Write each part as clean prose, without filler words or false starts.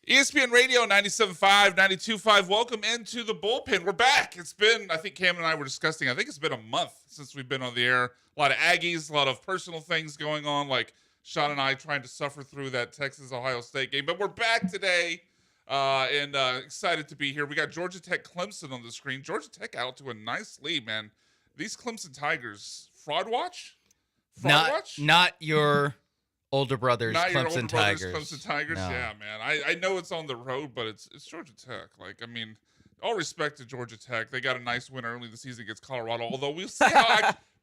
ESPN Radio 97.5, 92.5. Welcome into the bullpen. We're back. It's been, I think Cam and I were discussing, I think it's been a month since we've been on the air. A lot of Aggies, a lot of personal things going on, like Sean and I trying to suffer through that Texas-Ohio State game. But we're back today and excited to be here. We got Georgia Tech Clemson on the screen. Georgia Tech out to a nice lead, man. These Clemson Tigers, fraud watch? Not your older brothers, Not your Clemson older brothers, Tigers. Clemson Tigers. No. Yeah, man. I know it's on the road, but it's Georgia Tech. Like, I mean, all respect to Georgia Tech. They got a nice win early in the season against Colorado. Although we'll see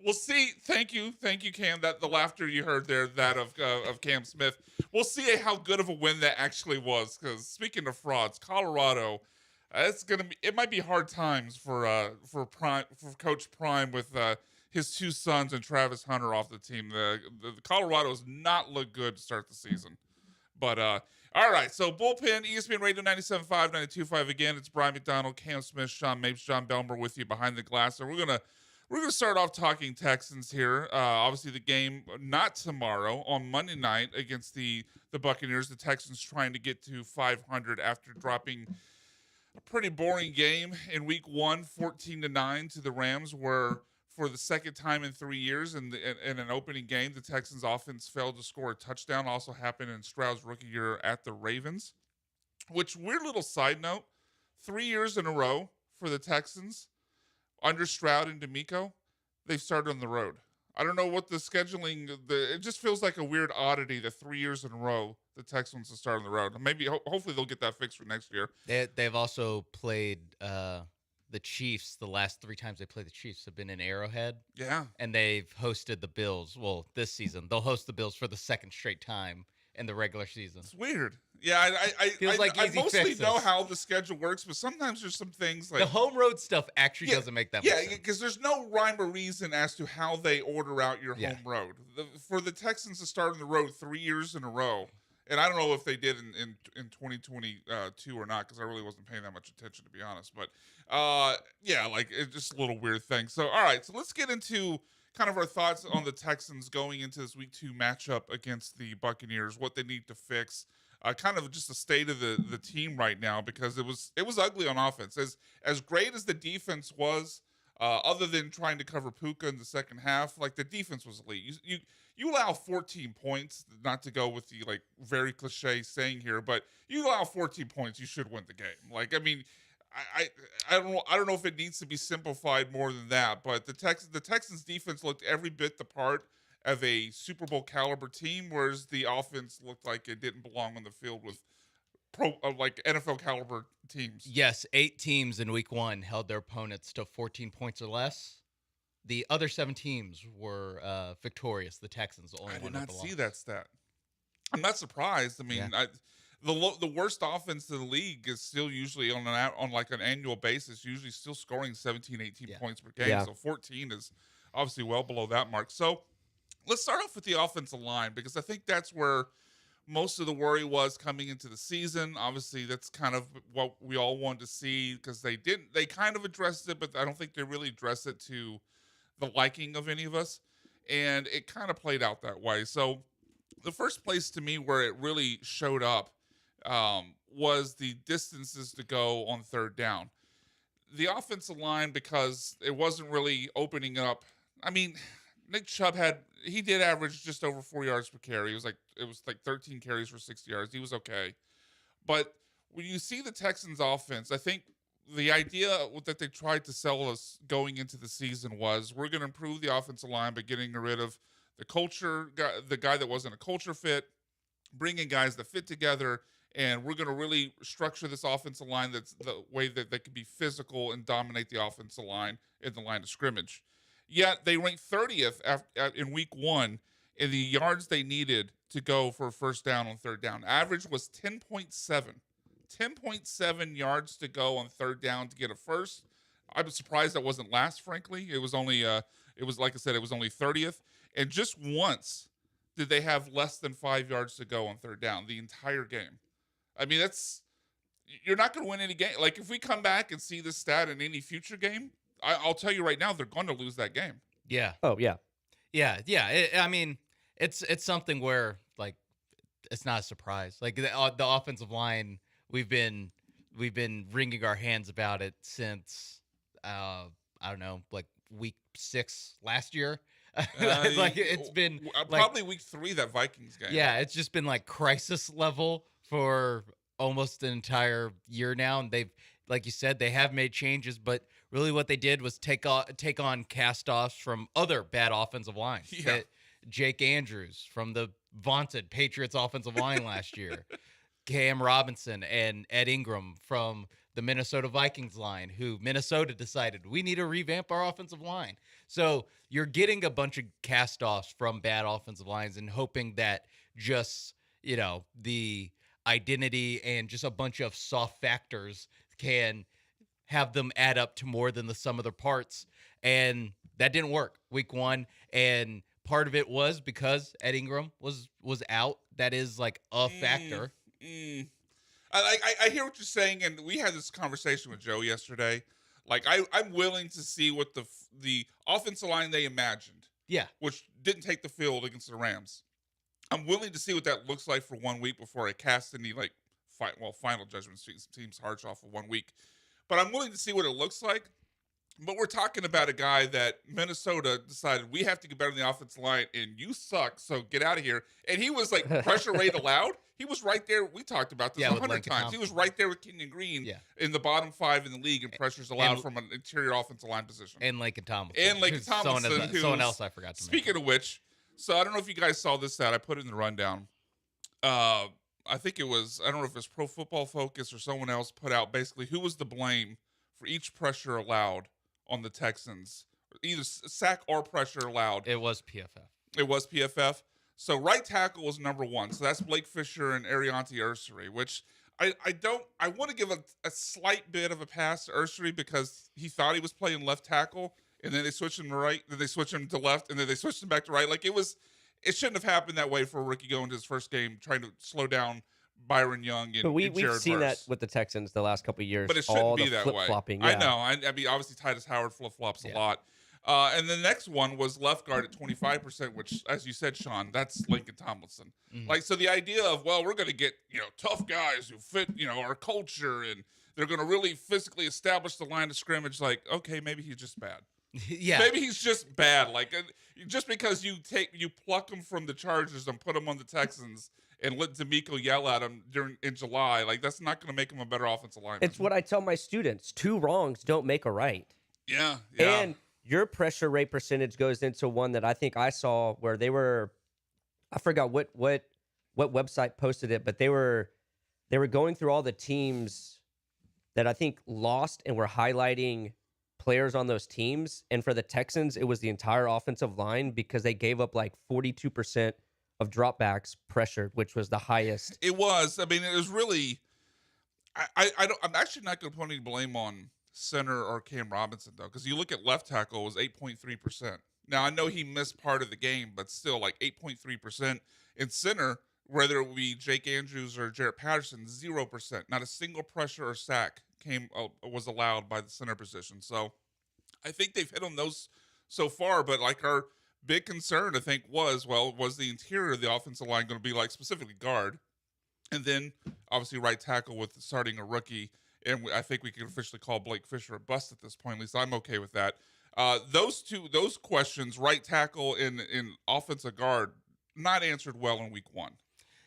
we'll see. Thank you, Cam. That the laughter you heard there, that of Cam Smith. We'll see how good of a win that actually was. Because speaking of frauds, Colorado, it might be hard times for Coach Prime with his two sons and Travis Hunter off the team. The Colorado's not look good to start the season. But, all right, so bullpen, ESPN Radio 97.5, 92.5. Again, it's Brian McDonald, Cam Smith, Sean Mapes, John Belmer with you behind the glass. And we're gonna start off talking Texans here. Obviously, the game not tomorrow, on Monday night against the Buccaneers. The Texans trying to get to 500 after dropping a pretty boring game in Week 1, 14-9 to the Rams, where for the second time in 3 years in an opening game, the Texans offense failed to score a touchdown. Also happened in Stroud's rookie year at the Ravens. Which, weird little side note, 3 years in a row for the Texans, under Stroud and D'Amico, they've started on the road. I don't know what the scheduling, it just feels like a weird oddity that 3 years in a row the Texans have started on the road. Maybe, hopefully they'll get that fixed for next year. They've also played the Chiefs. The last 3 times they played the Chiefs have been in Arrowhead. Yeah. And they've hosted the Bills. Well, this season, they'll host the Bills for the second straight time in the regular season. It's weird. Yeah, Feels like I easy mostly fixes. know how the schedule works, but sometimes there's some things like The home road stuff actually doesn't make that much sense. Yeah, because there's no rhyme or reason as to how they order out your home road. For the Texans to start on the road 3 years in a row, and I don't know if they did in 2022 or not, because I really wasn't paying that much attention, to be honest. But yeah, like, it's just a little weird thing. So all right, so let's get into kind of our thoughts on the Texans going into this Week 2 matchup against the Buccaneers, what they need to fix. Kind of just the state of the team right now, because it was ugly on offense. As great as the defense was, other than trying to cover Puka in the second half, like, the defense was elite. You allow 14 points, not to go with the, like, very cliche saying here, but you allow 14 points, you should win the game. Like, I mean, I don't know if it needs to be simplified more than that, but the Texans defense looked every bit the part of a Super Bowl caliber team, whereas the offense looked like it didn't belong on the field with like NFL caliber teams. Yes, 8 teams in Week 1 held their opponents to 14 points or less. The other 7 teams were victorious. The Texans, the only I one did with not the see loss. that stat. I'm not surprised. I mean, the worst offense in the league is still usually on like an annual basis, usually still scoring 17, 18 points per game. Yeah. So 14 is obviously well below that mark. So let's start off with the offensive line, because I think that's where most of the worry was coming into the season. Obviously, that's kind of what we all wanted to see, because they kind of addressed it, but I don't think they really addressed it to the liking of any of us. And it kind of played out that way. So the first place to me where it really showed up was the distances to go on third down. The offensive line, because it wasn't really opening up. I mean, Nick Chubb did average just over 4 yards per carry. It was like 13 carries for 60 yards. He was okay. But when you see the Texans offense, I think the idea that they tried to sell us going into the season was, we're going to improve the offensive line by getting rid of the guy that wasn't a culture fit, bringing guys that fit together, and we're going to really structure this offensive line that's the way that they can be physical and dominate the offensive line in the line of scrimmage. Yet they ranked 30th in Week 1 in the yards they needed to go for a first down on third down. Average was 10.7. 10.7 yards to go on third down to get a first. I was surprised that wasn't last, frankly. It was only, like I said, it was only 30th. And just once did they have less than 5 yards to go on third down the entire game. I mean, you're not going to win any game. Like, if we come back and see this stat in any future game, I'll tell you right now, they're going to lose that game. Yeah. Oh, yeah. Yeah. I mean, it's something where, like, it's not a surprise. Like, the offensive line we've been wringing our hands about it since I don't know, like week 6 last year. Like it's been like Probably week 3, that Vikings game. yeah, it's just been like crisis level for almost an entire year now, and they've, like you said, they have made changes, but really what they did was take on cast-offs from other bad offensive lines. Yeah. That Jake Andrews from the vaunted Patriots offensive line last year, Cam Robinson and Ed Ingram from the Minnesota Vikings line, who Minnesota decided we need to revamp our offensive line. So you're getting a bunch of cast-offs from bad offensive lines and hoping that just, the identity and just a bunch of soft factors can have them add up to more than the sum of their parts. And that didn't work week 1. And part of it was because Ed Ingram was out. That is like a factor. I hear what you're saying, and we had this conversation with Joe yesterday. Like, I'm willing to see what the offensive line they imagined, Yeah. which didn't take the field against the Rams. I'm willing to see what that looks like for 1 week before I cast any final judgment. Seems harsh off of 1 week, but I'm willing to see what it looks like. But we're talking about a guy that Minnesota decided we have to get better in the offensive line, and you suck, so get out of here. And he was like pressure rate allowed. He was right there. We talked about this 100 times. He was right there with Kenyon Green in the bottom 5 in the league in pressures allowed from an interior offensive line position. And Laken Tomlinson. Someone else I forgot to mention. Speaking of which, so I don't know if you guys saw this stat. I put it in the rundown. I think it was, I don't know if it's Pro Football Focus or someone else put out basically who was the blame for each pressure allowed on the Texans, either sack or pressure allowed. It was PFF. It was PFF. So right tackle was number 1. So that's Blake Fisher and Ariante Ursery, which I want to give a slight bit of a pass to Ursery because he thought he was playing left tackle, and then they switched him to right, then they switched him to left, and then they switched him back to right. Like it shouldn't have happened that way for a rookie going to his first game trying to slow down Byron Young and we've Jared seen Verse. that with the Texans the last couple of years. But it shouldn't all be the that way. Flip-flopping. I Yeah. know. I mean, obviously Titus Howard flip-flops a lot. And the next one was left guard at 25%, which, as you said, Sean, that's Lincoln Tomlinson. Mm-hmm. Like, so the idea of, well, we're going to get, tough guys who fit, our culture, and they're going to really physically establish the line of scrimmage. Like, okay, maybe he's just bad. Yeah. Maybe he's just bad. Like, just because you pluck him from the Chargers and put him on the Texans and let D'Amico yell at him in July, like, that's not going to make him a better offensive lineman. It's what I tell my students. 2 wrongs don't make a right. Yeah. And your pressure rate percentage goes into one that I think I saw where they were, I forgot what website posted it, but they were going through all the teams that I think lost and were highlighting players on those teams. And for the Texans, it was the entire offensive line because they gave up like 42% of dropbacks pressured, which was the highest. It was. I mean, it was really. I'm actually not going to put any blame on center or Cam Robinson though, because you look at left tackle, it was 8.3%. Now I know he missed part of the game, but still like 8.3%. In center, whether it be Jake Andrews or Jarrett Patterson, 0%. Not a single pressure or sack was allowed by the center position. So I think they've hit on those so far, but like our big concern, I think, was the interior of the offensive line going to be like specifically guard, and then obviously right tackle with starting a rookie. And I think we can officially call Blake Fisher a bust at this point. At least I'm okay with that. Those questions, right tackle and offensive guard, not answered well in week 1.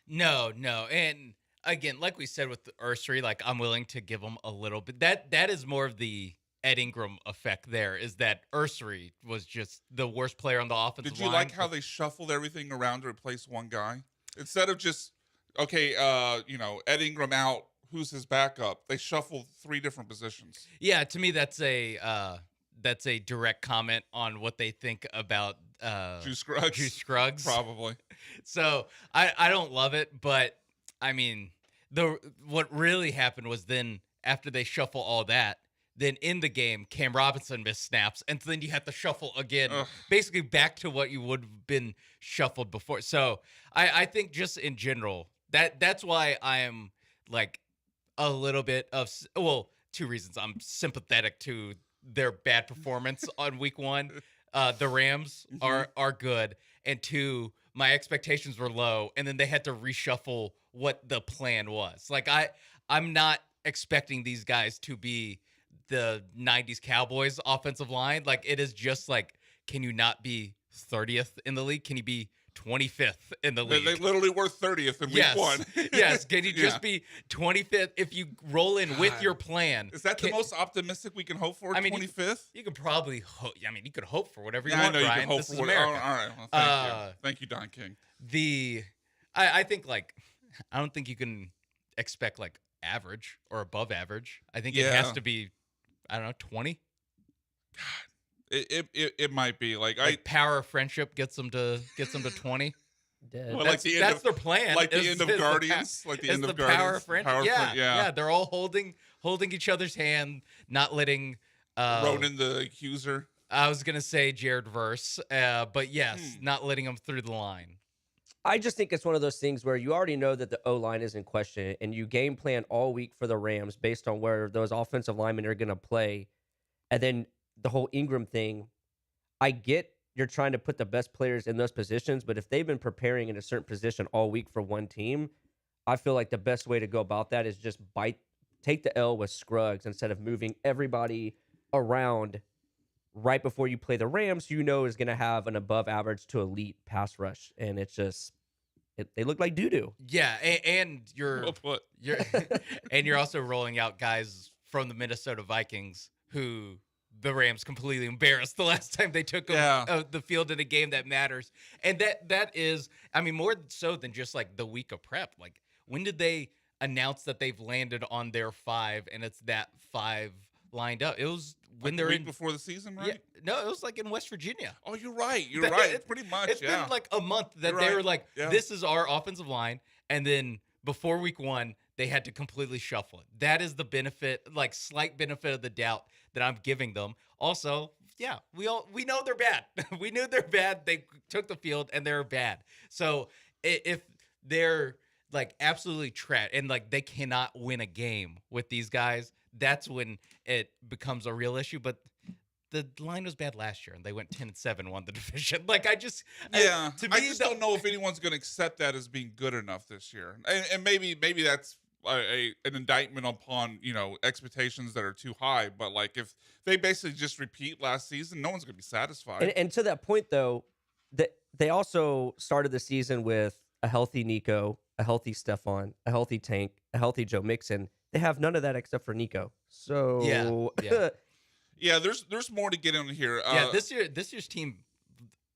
No. And again, like we said with the Ursery, like I'm willing to give them a little bit. That is more of the Ed Ingram effect there, is that Ursery was just the worst player on the offensive line. Did you like how they shuffled everything around to replace one guy? Instead of just, okay, Ed Ingram out, who's his backup? They shuffled 3 different positions. Yeah, to me that's a direct comment on what they think about Juice Scruggs. Probably. So I don't love it, but I mean what really happened was then after they shuffle all that, then in the game Cam Robinson missed snaps, and then you have to shuffle again, basically back to what you would have been shuffled before. So I think just in general that's why I am like a little bit of 2 reasons. I'm sympathetic to their bad performance on week 1. The Rams are good, and 2, my expectations were low, and then they had to reshuffle what the plan was. Like I'm not expecting these guys to be the 90s Cowboys offensive line. Like it is just like, can you not be 30th in the league? Can you be 25th in the They league? literally were 30th in week one. Yes. Can you Yeah. just be 25th if you roll in with God. your plan? Is that the most optimistic we can hope for? I mean, 25th? You could probably hope. I mean, you could hope for whatever you Yeah, want, I know Brian. you can hope This for is what. America. All right. Well, thank you. Thank you, Don King. I think like I don't think you can expect like average or above average. I think it has to be, I don't know, 20. It might be Like power of friendship gets them to 20. Dead. Well, That's, like the end that's of, their plan. like the is- end of is the Guardians, pa- like the is end of the Guardians. power of friendship. Power of Yeah, friend- yeah. They're all holding each other's hand, not letting. Ronan the accuser. I was gonna say Jared Verse, but yes, not letting him through the line. I just think it's one of those things where you already know that the O-line is in question, and you game plan all week for the Rams based on where those offensive linemen are going to play. And then the whole Ingram thing, I get you're trying to put the best players in those positions, but if they've been preparing in a certain position all week for one team, I feel like the best way to go about that is just take the L with Scruggs instead of moving everybody around right before you play the Rams, you know is going to have an above average to elite pass rush. And it's just, they look like doo-doo. Yeah, and you're Well put. and you're also rolling out guys from the Minnesota Vikings who the Rams completely embarrassed the last time they took the field in a game that matters. And that is, I mean, more so than just like the week of prep. Like, when did they announce that they've landed on their 5 and it's that 5 lined up? It was when Like they're the week in before the season, right? Yeah, no, it was like in West Virginia. Oh, you're right. You're right. Pretty much. It's been like a month that You're they right. were like, Yeah. this is our offensive line. And then before week 1, they had to completely shuffle it. That is the benefit, like slight benefit of the doubt that I'm giving them. Also, yeah, we know they're bad. We knew they're bad. They took the field and they're bad. So if they're like absolutely trash and like they cannot win a game with these guys, that's when it becomes a real issue. But the line was bad last year, and they went 10-7, won the division. Like I just don't know if anyone's going to accept that as being good enough this year, and maybe that's an indictment upon expectations that are too high. But like if they basically just repeat last season, no one's going to be satisfied. And to that point, though, they also started the season with a healthy Nico, a healthy Stephon, a healthy Tank, a healthy Joe Mixon. They have none of that except for Nico. So yeah, there's more to get in here. This year's team,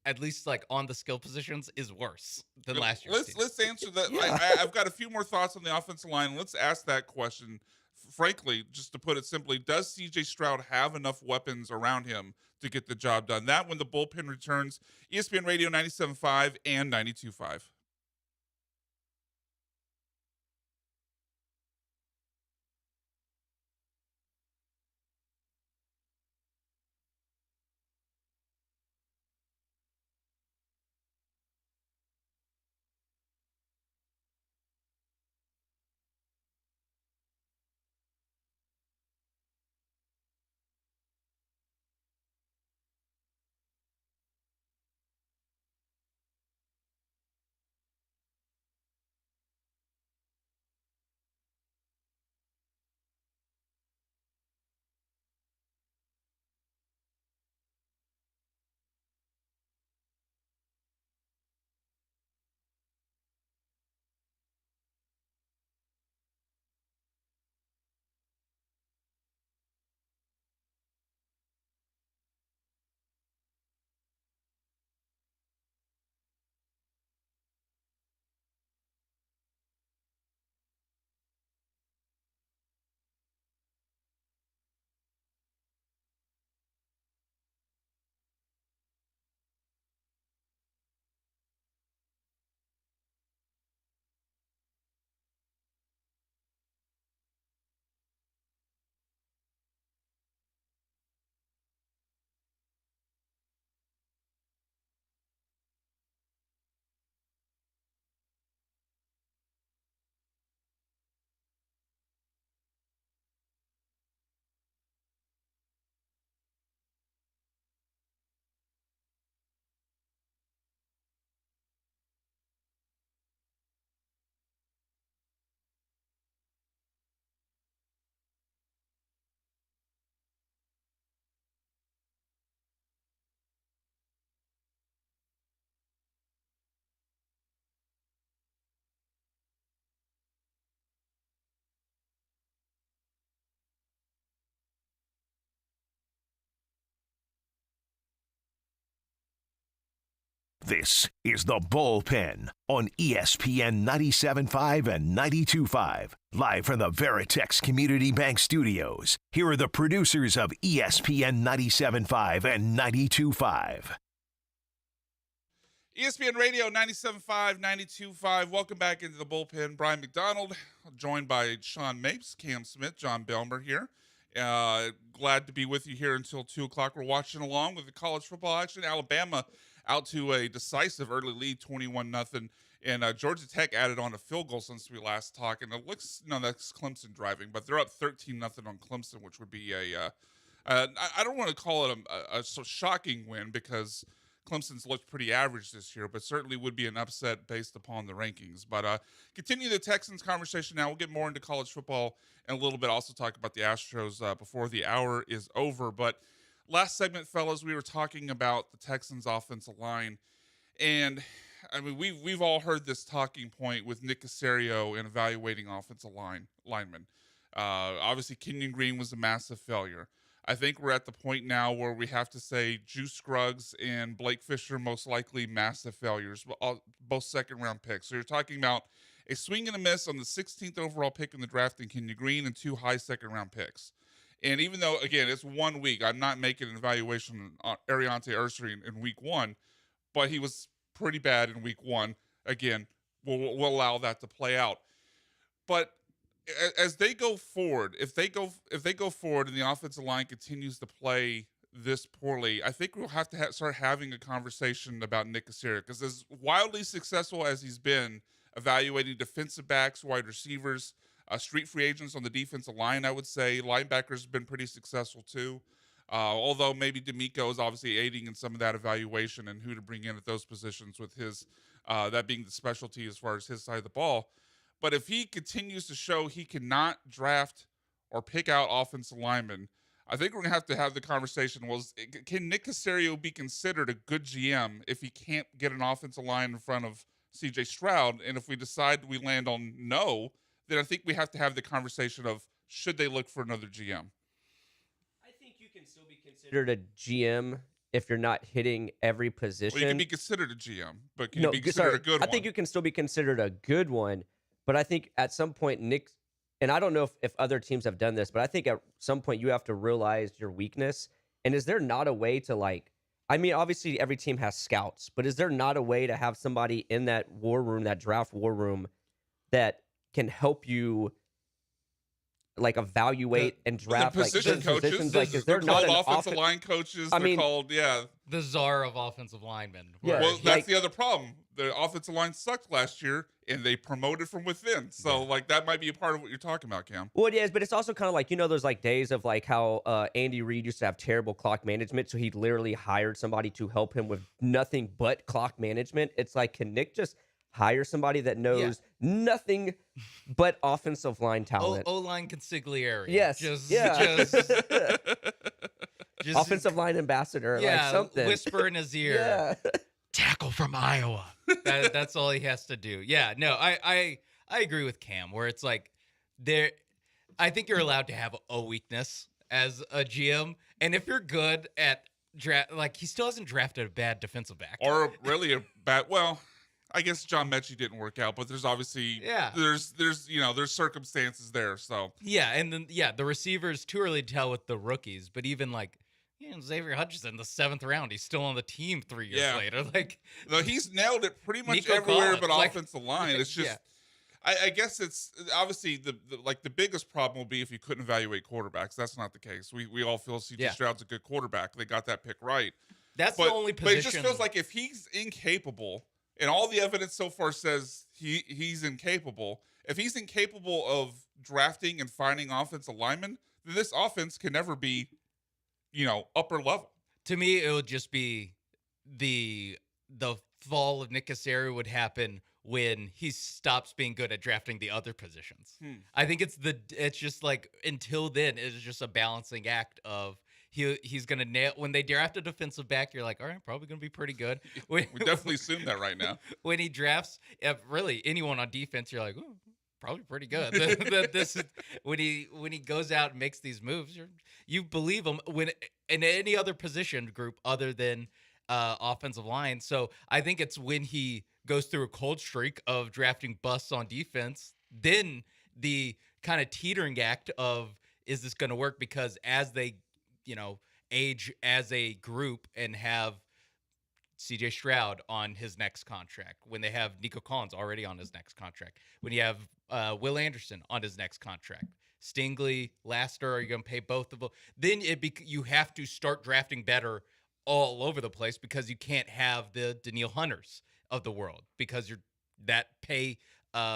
at least like on the skill positions, is worse than last year's team. Let's answer that. I've got a few more thoughts on the offensive line. Let's ask that question. Frankly, just to put it simply, does CJ Stroud have enough weapons around him to get the job done? That when the bullpen returns. ESPN Radio 97.5 and 92.5. This is the Bullpen on ESPN 97.5 and 92.5. Live from the Veritex Community Bank Studios. Here are the producers of ESPN 97.5 and 92.5. ESPN Radio 97.5, 92.5. Welcome back into the Bullpen. Brian McDonald, joined by Sean Mapes, Cam Smith, John Belmer here. Glad to be with you here until 2 o'clock. We're watching along with the college football action. Alabama out to a decisive early lead, 21-0. And Georgia Tech added on a field goal since we last talked. And it looks, that's Clemson driving, but they're up 13-0 on Clemson, which would be I don't want to call it a shocking win because Clemson's looked pretty average this year, but certainly would be an upset based upon the rankings. But continue the Texans conversation now. We'll get more into college football in a little bit. Also talk about the Astros before the hour is over. But last segment, fellas, we were talking about the Texans' offensive line. And, I mean, we've all heard this talking point with Nick Caserio in evaluating offensive linemen. Obviously, Kenyon Green was a massive failure. I think we're at the point now where we have to say Juice Scruggs and Blake Fisher most likely massive failures, both second-round picks. So you're talking about a swing and a miss on the 16th overall pick in the draft in Kenyon Green and 2 high second-round picks. And even though, again, it's 1 week, I'm not making an evaluation on Ariante Ursery in week 1, but he was pretty bad in week 1. Again, we'll allow that to play out. But as they go forward, if they go forward and the offensive line continues to play this poorly, I think we'll have to start having a conversation about Nick Caserio, because as wildly successful as he's been evaluating defensive backs, wide receivers, street free agents on the defensive line, I would say linebackers have been pretty successful too. Although maybe D'Amico is obviously aiding in some of that evaluation and who to bring in at those positions with his that being the specialty as far as his side of the ball. But if he continues to show he cannot draft or pick out offensive linemen, I think we're going to have the conversation, can Nick Caserio be considered a good GM if he can't get an offensive line in front of C.J. Stroud? And if we decide we land on no, then I think we have to have the conversation of should they look for another GM? I think you can still be considered a GM if you're not hitting every position. Well, you can be considered a GM, but can you be considered a good one? I think you can still be considered a good one. But I think at some point, Nick, and I don't know if other teams have done this, but I think at some point you have to realize your weakness. And is there not a way to obviously every team has scouts, but is there not a way to have somebody in that war room, that draft war room, that can help you evaluate and draft position coaches? Positions? Is there not an offensive line coaches? They're called the czar of offensive linemen. Yeah. Well, that's the other problem. The offensive line sucked last year, and they promoted from within. So, that might be a part of what you're talking about, Cam. Well, it is, but it's also kind of those days of how Andy Reid used to have terrible clock management, so he literally hired somebody to help him with nothing but clock management. It's like, can Nick just hire somebody that knows nothing but offensive line talent? O-line consigliere. Yes. Just offensive line ambassador, something. Whisper in his ear. Yeah. Tackle from Iowa. That's all he has to do. Yeah, no, I agree with Cam, where it's like I think you're allowed to have a weakness as a GM, and if you're good at draft, he still hasn't drafted a bad defensive back, or really a bad. Well, I guess John Mechie didn't work out, but there's obviously there's circumstances there. So and then the receivers too early to tell with the rookies, but even Xavier Hutchinson, the 7th round, he's still on the team 3 years later. No, he's nailed it pretty much Nico everywhere Collins, but offensive line. It's just, I guess it's obviously the biggest problem will be if you couldn't evaluate quarterbacks. That's not the case. We all feel C.J. Stroud's a good quarterback. They got that pick right. The only position. But it just feels like if he's incapable, and all the evidence so far says he's incapable. If he's incapable of drafting and finding offensive linemen, then this offense can never be, upper level. To me, it would just be the fall of Nick Caserio would happen when he stops being good at drafting the other positions. I think it's just until then, it's just a balancing act of he's gonna nail. When they draft a defensive back, you're like, all right, probably gonna be pretty good. We definitely assume that right now. When he drafts, really anyone on defense, you're like, ooh, probably pretty good. This is when he goes out and makes these moves, you believe him. When in any other position group other than offensive line. So I think it's when he goes through a cold streak of drafting busts on defense, then the kind of teetering act of, is this going to work? Because as they, age as a group and have CJ Stroud on his next contract, when they have Nico Collins already on his next contract, when you have Will Anderson on his next contract, Stingley, Laster, are you going to pay both of them? Then you have to start drafting better all over the place, because you can't have the Daniil Hunters of the world, because that pay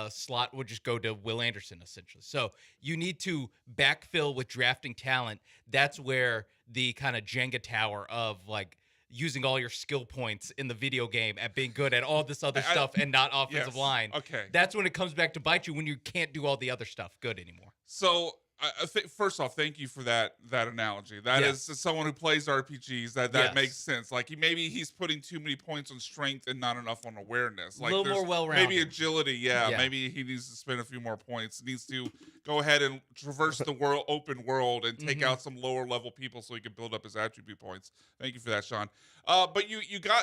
slot would just go to Will Anderson essentially. So you need to backfill with drafting talent. That's where the kind of Jenga tower of like using all your skill points in the video game at being good at all this other stuff and not offensive line. Okay. That's when it comes back to bite you, when you can't do all the other stuff good anymore. So I think, first off, thank you for that analogy. That is, as someone who plays RPGs, that makes sense. Like maybe he's putting too many points on strength and not enough on awareness. Like a little more well-rounded. Maybe agility, maybe he needs to spend a few more points. Needs to go ahead and traverse the open world and take out some lower level people so he can build up his attribute points. Thank you for that, Sean. But you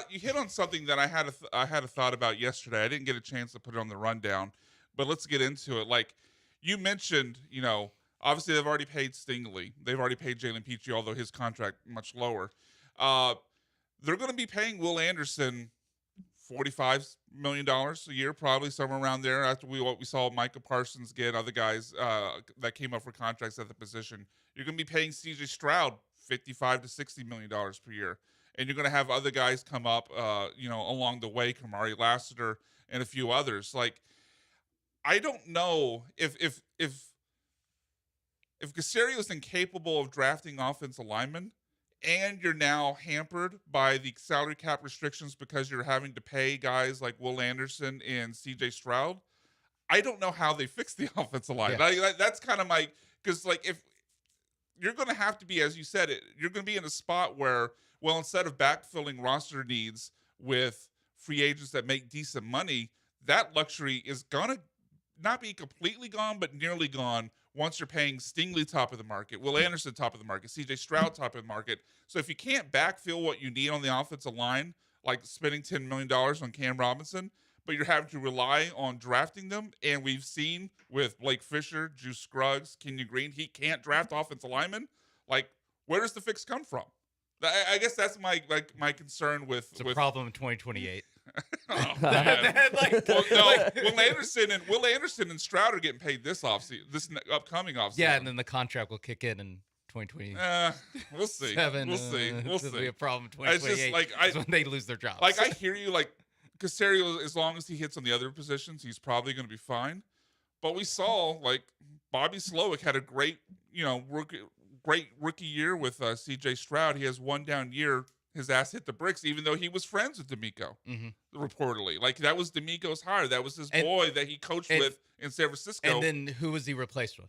hit on something that I had a thought about yesterday. I didn't get a chance to put it on the rundown, but let's get into it. Like you mentioned, obviously, they've already paid Stingley. They've already paid Jalen Petrie, although his contract much lower. They're going to be paying Will Anderson $45 million a year, probably somewhere around there. After what we saw Micah Parsons get, other guys that came up for contracts at the position, you're going to be paying C.J. Stroud $55 to $60 million per year, and you're going to have other guys come up, along the way, Kamari Lassiter and a few others. Like, I don't know if Caserio is incapable of drafting offensive linemen, and you're now hampered by the salary cap restrictions because you're having to pay guys like Will Anderson and C.J. Stroud, I don't know how they fix the offensive line. Yeah. That's kind of because if you're going to have to be, as you said, you're going to be in a spot where, well, instead of backfilling roster needs with free agents that make decent money, that luxury is going to not be completely gone, but nearly gone once you're paying Stingley top of the market, Will Anderson top of the market, C.J. Stroud top of the market. So if you can't backfill what you need on the offensive line, like spending $10 million on Cam Robinson, but you're having to rely on drafting them, and we've seen with Blake Fisher, Juice Scruggs, Kenyon Green, he can't draft offensive linemen. Like, where does the fix come from? I guess that's my concern with. It's a problem in 2028. Oh, man. Will Anderson and Stroud are getting paid this upcoming offseason. Yeah, and then the contract will kick in 2020. We'll see. We'll see. Be a problem in 2028. It's when they lose their jobs. Like, I hear you. Like, Caserio, as long as he hits on the other positions, he's probably going to be fine. But we saw, like, Bobby Slowick had a great rookie year with C.J. Stroud. He has one down year. His ass hit the bricks, even though he was friends with D'Amico, reportedly. Like, that was D'Amico's hire. That was his boy that he coached with in San Francisco. And then who was he replaced with?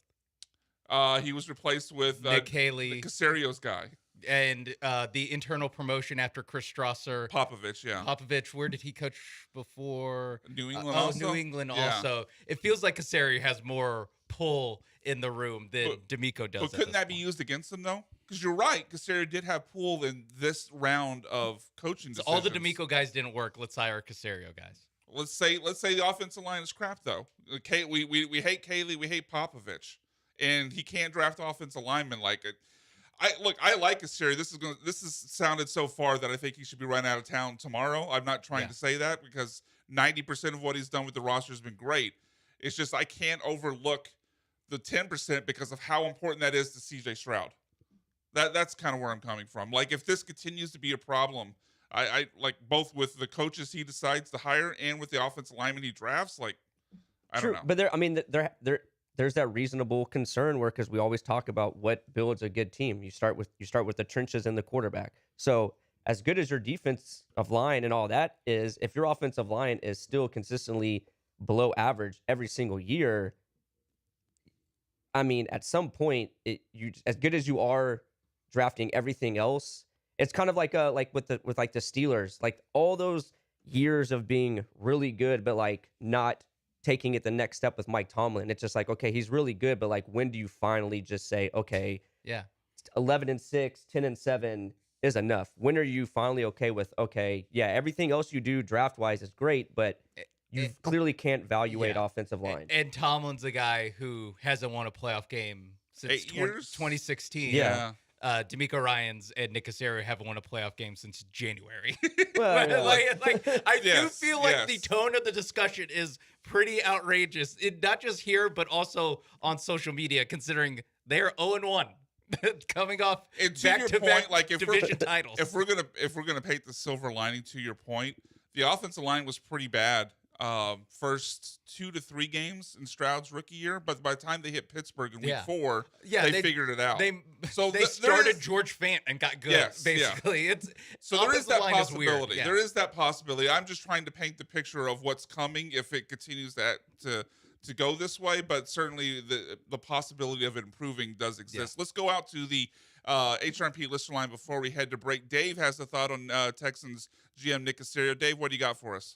He was replaced with Nick Haley, the Caserio's guy. And the internal promotion after Chris Strasser. Popovich, yeah. Popovich, where did he coach before? New England also? New England also. It feels like Caserio has more pull in the room than D'Amico does. But couldn't that be used against him, though? Because you're right, Caserio did have pull in this round of coaching decisions. All the D'Amico guys didn't work. Let's hire Caserio guys. Let's say the offensive line is crap, though. We hate Caley, we hate Popovich, and he can't draft offensive linemen like it. I like Caserio. This has sounded so far that I think he should be run out of town tomorrow. I'm not trying to say that, because 90% of what he's done with the roster has been great. It's just I can't overlook the 10% because of how important that is to C.J. Stroud. That's kind of where I'm coming from. Like, if this continues to be a problem, I like both with the coaches he decides to hire and with the offensive lineman he drafts. Like, I don't know. But there's that reasonable concern where, because we always talk about what builds a good team. You start with the trenches and the quarterback. So as good as your defensive line and all that is, if your offensive line is still consistently below average every single year, I mean, at some point, as good as you are drafting everything else, it's kind of like with the Steelers, like all those years of being really good, but like not taking it the next step with Mike Tomlin. It's just like, okay, he's really good, but like, when do you finally just say, okay, 11-6, 10-7, is enough? When are you finally okay with, okay, yeah, everything else you do draft wise is great, but you clearly can't evaluate Yeah. offensive line. And Tomlin's a guy who hasn't won a playoff game since 8 years? 2016. Yeah. D'Amico Ryans and Nick Casario haven't won a playoff game since January. Well, yeah. I do Yes, feel like the yes. tone of the discussion is pretty outrageous. Not just here, but also on social media, considering they're 0-1 coming off And to your back-to-back point, like, if division titles. if we're gonna paint the silver lining to your point, the offensive line was pretty bad. First 2 to 3 games in Stroud's rookie year, but by the time they hit Pittsburgh in week Yeah. 4, Yeah, they figured it out. So they there started is- George Fant and got good. Yes, yeah. basically, So there is offensive that line is weird, possibility. yeah. There is that possibility. I'm just trying to paint the picture of what's coming if it continues to go this way. But certainly the possibility of it improving does exist. Let's go out to the HRMP listener line before we head to break. Dave has a thought on Texans GM Nick Casario. Dave, what do you got for us?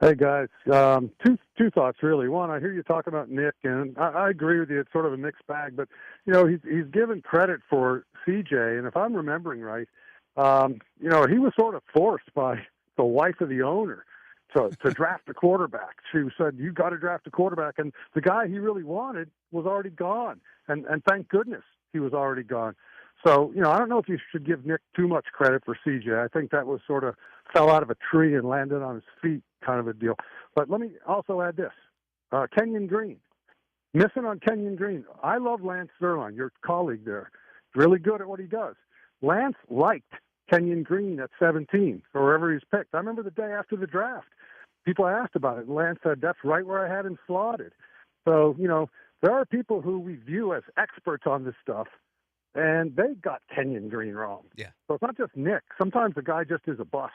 Hey guys, two thoughts really. One, I hear you talking about Nick, and I agree with you. It's sort of a mixed bag, but he's given credit for CJ, and if I'm remembering right, he was sort of forced by the wife of the owner to draft a quarterback. She said, "You got to draft a quarterback," and the guy he really wanted was already gone, and thank goodness he was already gone. So, I don't know if you should give Nick too much credit for CJ. I think that was sort of fell out of a tree and landed on his feet kind of a deal. But let me also add this. Kenyon Green. Missing on Kenyon Green. I love Lance Zerline, your colleague there. Really good at what he does. Lance liked Kenyon Green at 17, or wherever he's picked. I remember the day after the draft. People asked about it, and Lance said, that's right where I had him slotted. So, there are people who we view as experts on this stuff, and they got Kenyon Green wrong. Yeah. So it's not just Nick. Sometimes the guy just is a bust.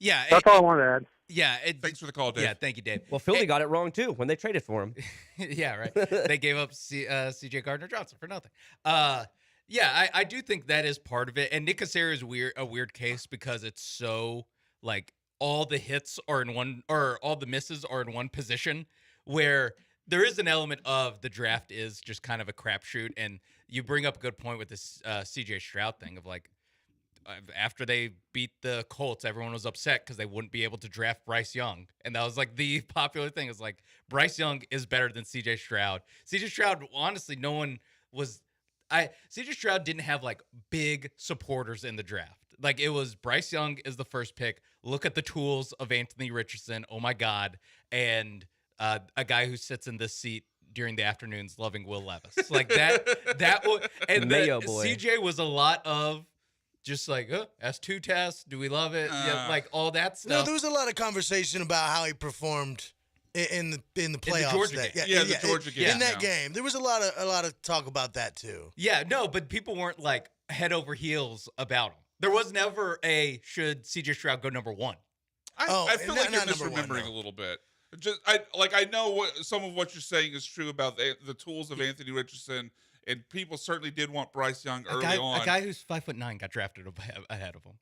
Yeah. That's all I want to add. Yeah. Thanks for the call, Dave. Yeah, thank you, Dave. Well, Philly got it wrong too when they traded for him. Yeah, right. They gave up C.J. Gardner-Johnson for nothing. Yeah, I do think that is part of it. And Nick Casario is a weird case because it's so like all the hits are in one, or all the misses are in one position, where there is an element of the draft is just kind of a crapshoot. And you bring up a good point with this C.J. Stroud thing of like, after they beat the Colts, everyone was upset because they wouldn't be able to draft Bryce Young. And that was like the popular thing is like, Bryce Young is better than CJ Stroud. CJ Stroud, honestly, no one was, CJ Stroud didn't have like big supporters in the draft. Like it was Bryce Young is the first pick. Look at the tools of Anthony Richardson. Oh my God. And a guy who sits in this seat during the afternoons loving Will Levis. Like that was, and Mayo boy. CJ was a lot of, just like, S2 test, do we love it? Yeah, like all that stuff. No, there was a lot of conversation about how he performed in the playoffs. Georgia that- game. Yeah, the Georgia game, In that yeah. game, there was a lot of talk about that too. Yeah, no, but people weren't like head over heels about him. There was never a should CJ Stroud go number one. I feel like you're not number one, misremembering no. a little bit. I know some of what you're saying is true about the tools of Anthony Richardson, and people certainly did want Bryce Young early on. A guy who's 5'9" got drafted ahead of him.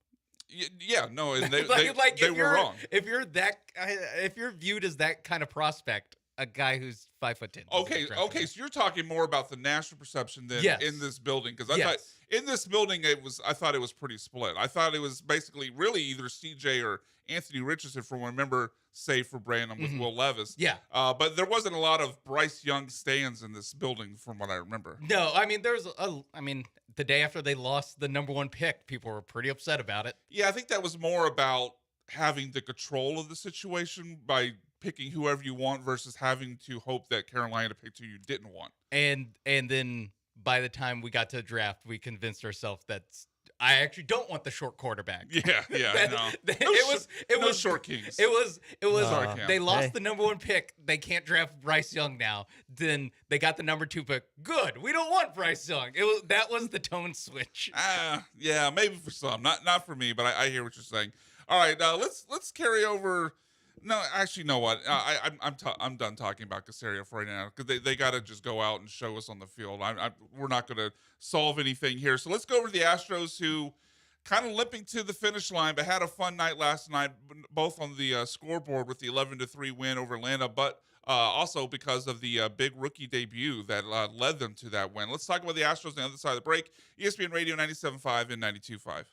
Yeah, no, and they Like, they if were you're- wrong. If you're viewed as that kind of prospect, a guy who's 5'10". Okay, so you're talking more about the national perception than Yes. in this building, because I Yes. thought in this building I thought it was pretty split. I thought it was basically really either CJ or Anthony Richardson, from what I remember, save for Brandon with Will Levis. Yeah. But there wasn't a lot of Bryce Young stands in this building, from what I remember. No, I mean the day after they lost the number one pick, people were pretty upset about it. Yeah, I think that was more about having the control of the situation by picking whoever you want versus having to hope that Carolina picked who you didn't want. And then by the time we got to the draft, we convinced ourselves that I actually don't want the short quarterback. Yeah, no. It No was short kings. It was. Sorry, Cam. They lost Hey. the number one pick. They can't draft Bryce Young now. Then they got the number 2 pick. Good. We don't want Bryce Young. That was the tone switch. Yeah, maybe for some, not for me, but I hear what you're saying. All right, let's carry over. No, actually, you know what? I'm done talking about Casario for right now, because they got to just go out and show us on the field. We're not going to solve anything here. So let's go over to the Astros, who kind of limping to the finish line, but had a fun night last night, both on the scoreboard with the 11-3 win over Atlanta, but also because of the big rookie debut that led them to that win. Let's talk about the Astros on the other side of the break. ESPN Radio 97.5 and 92.5.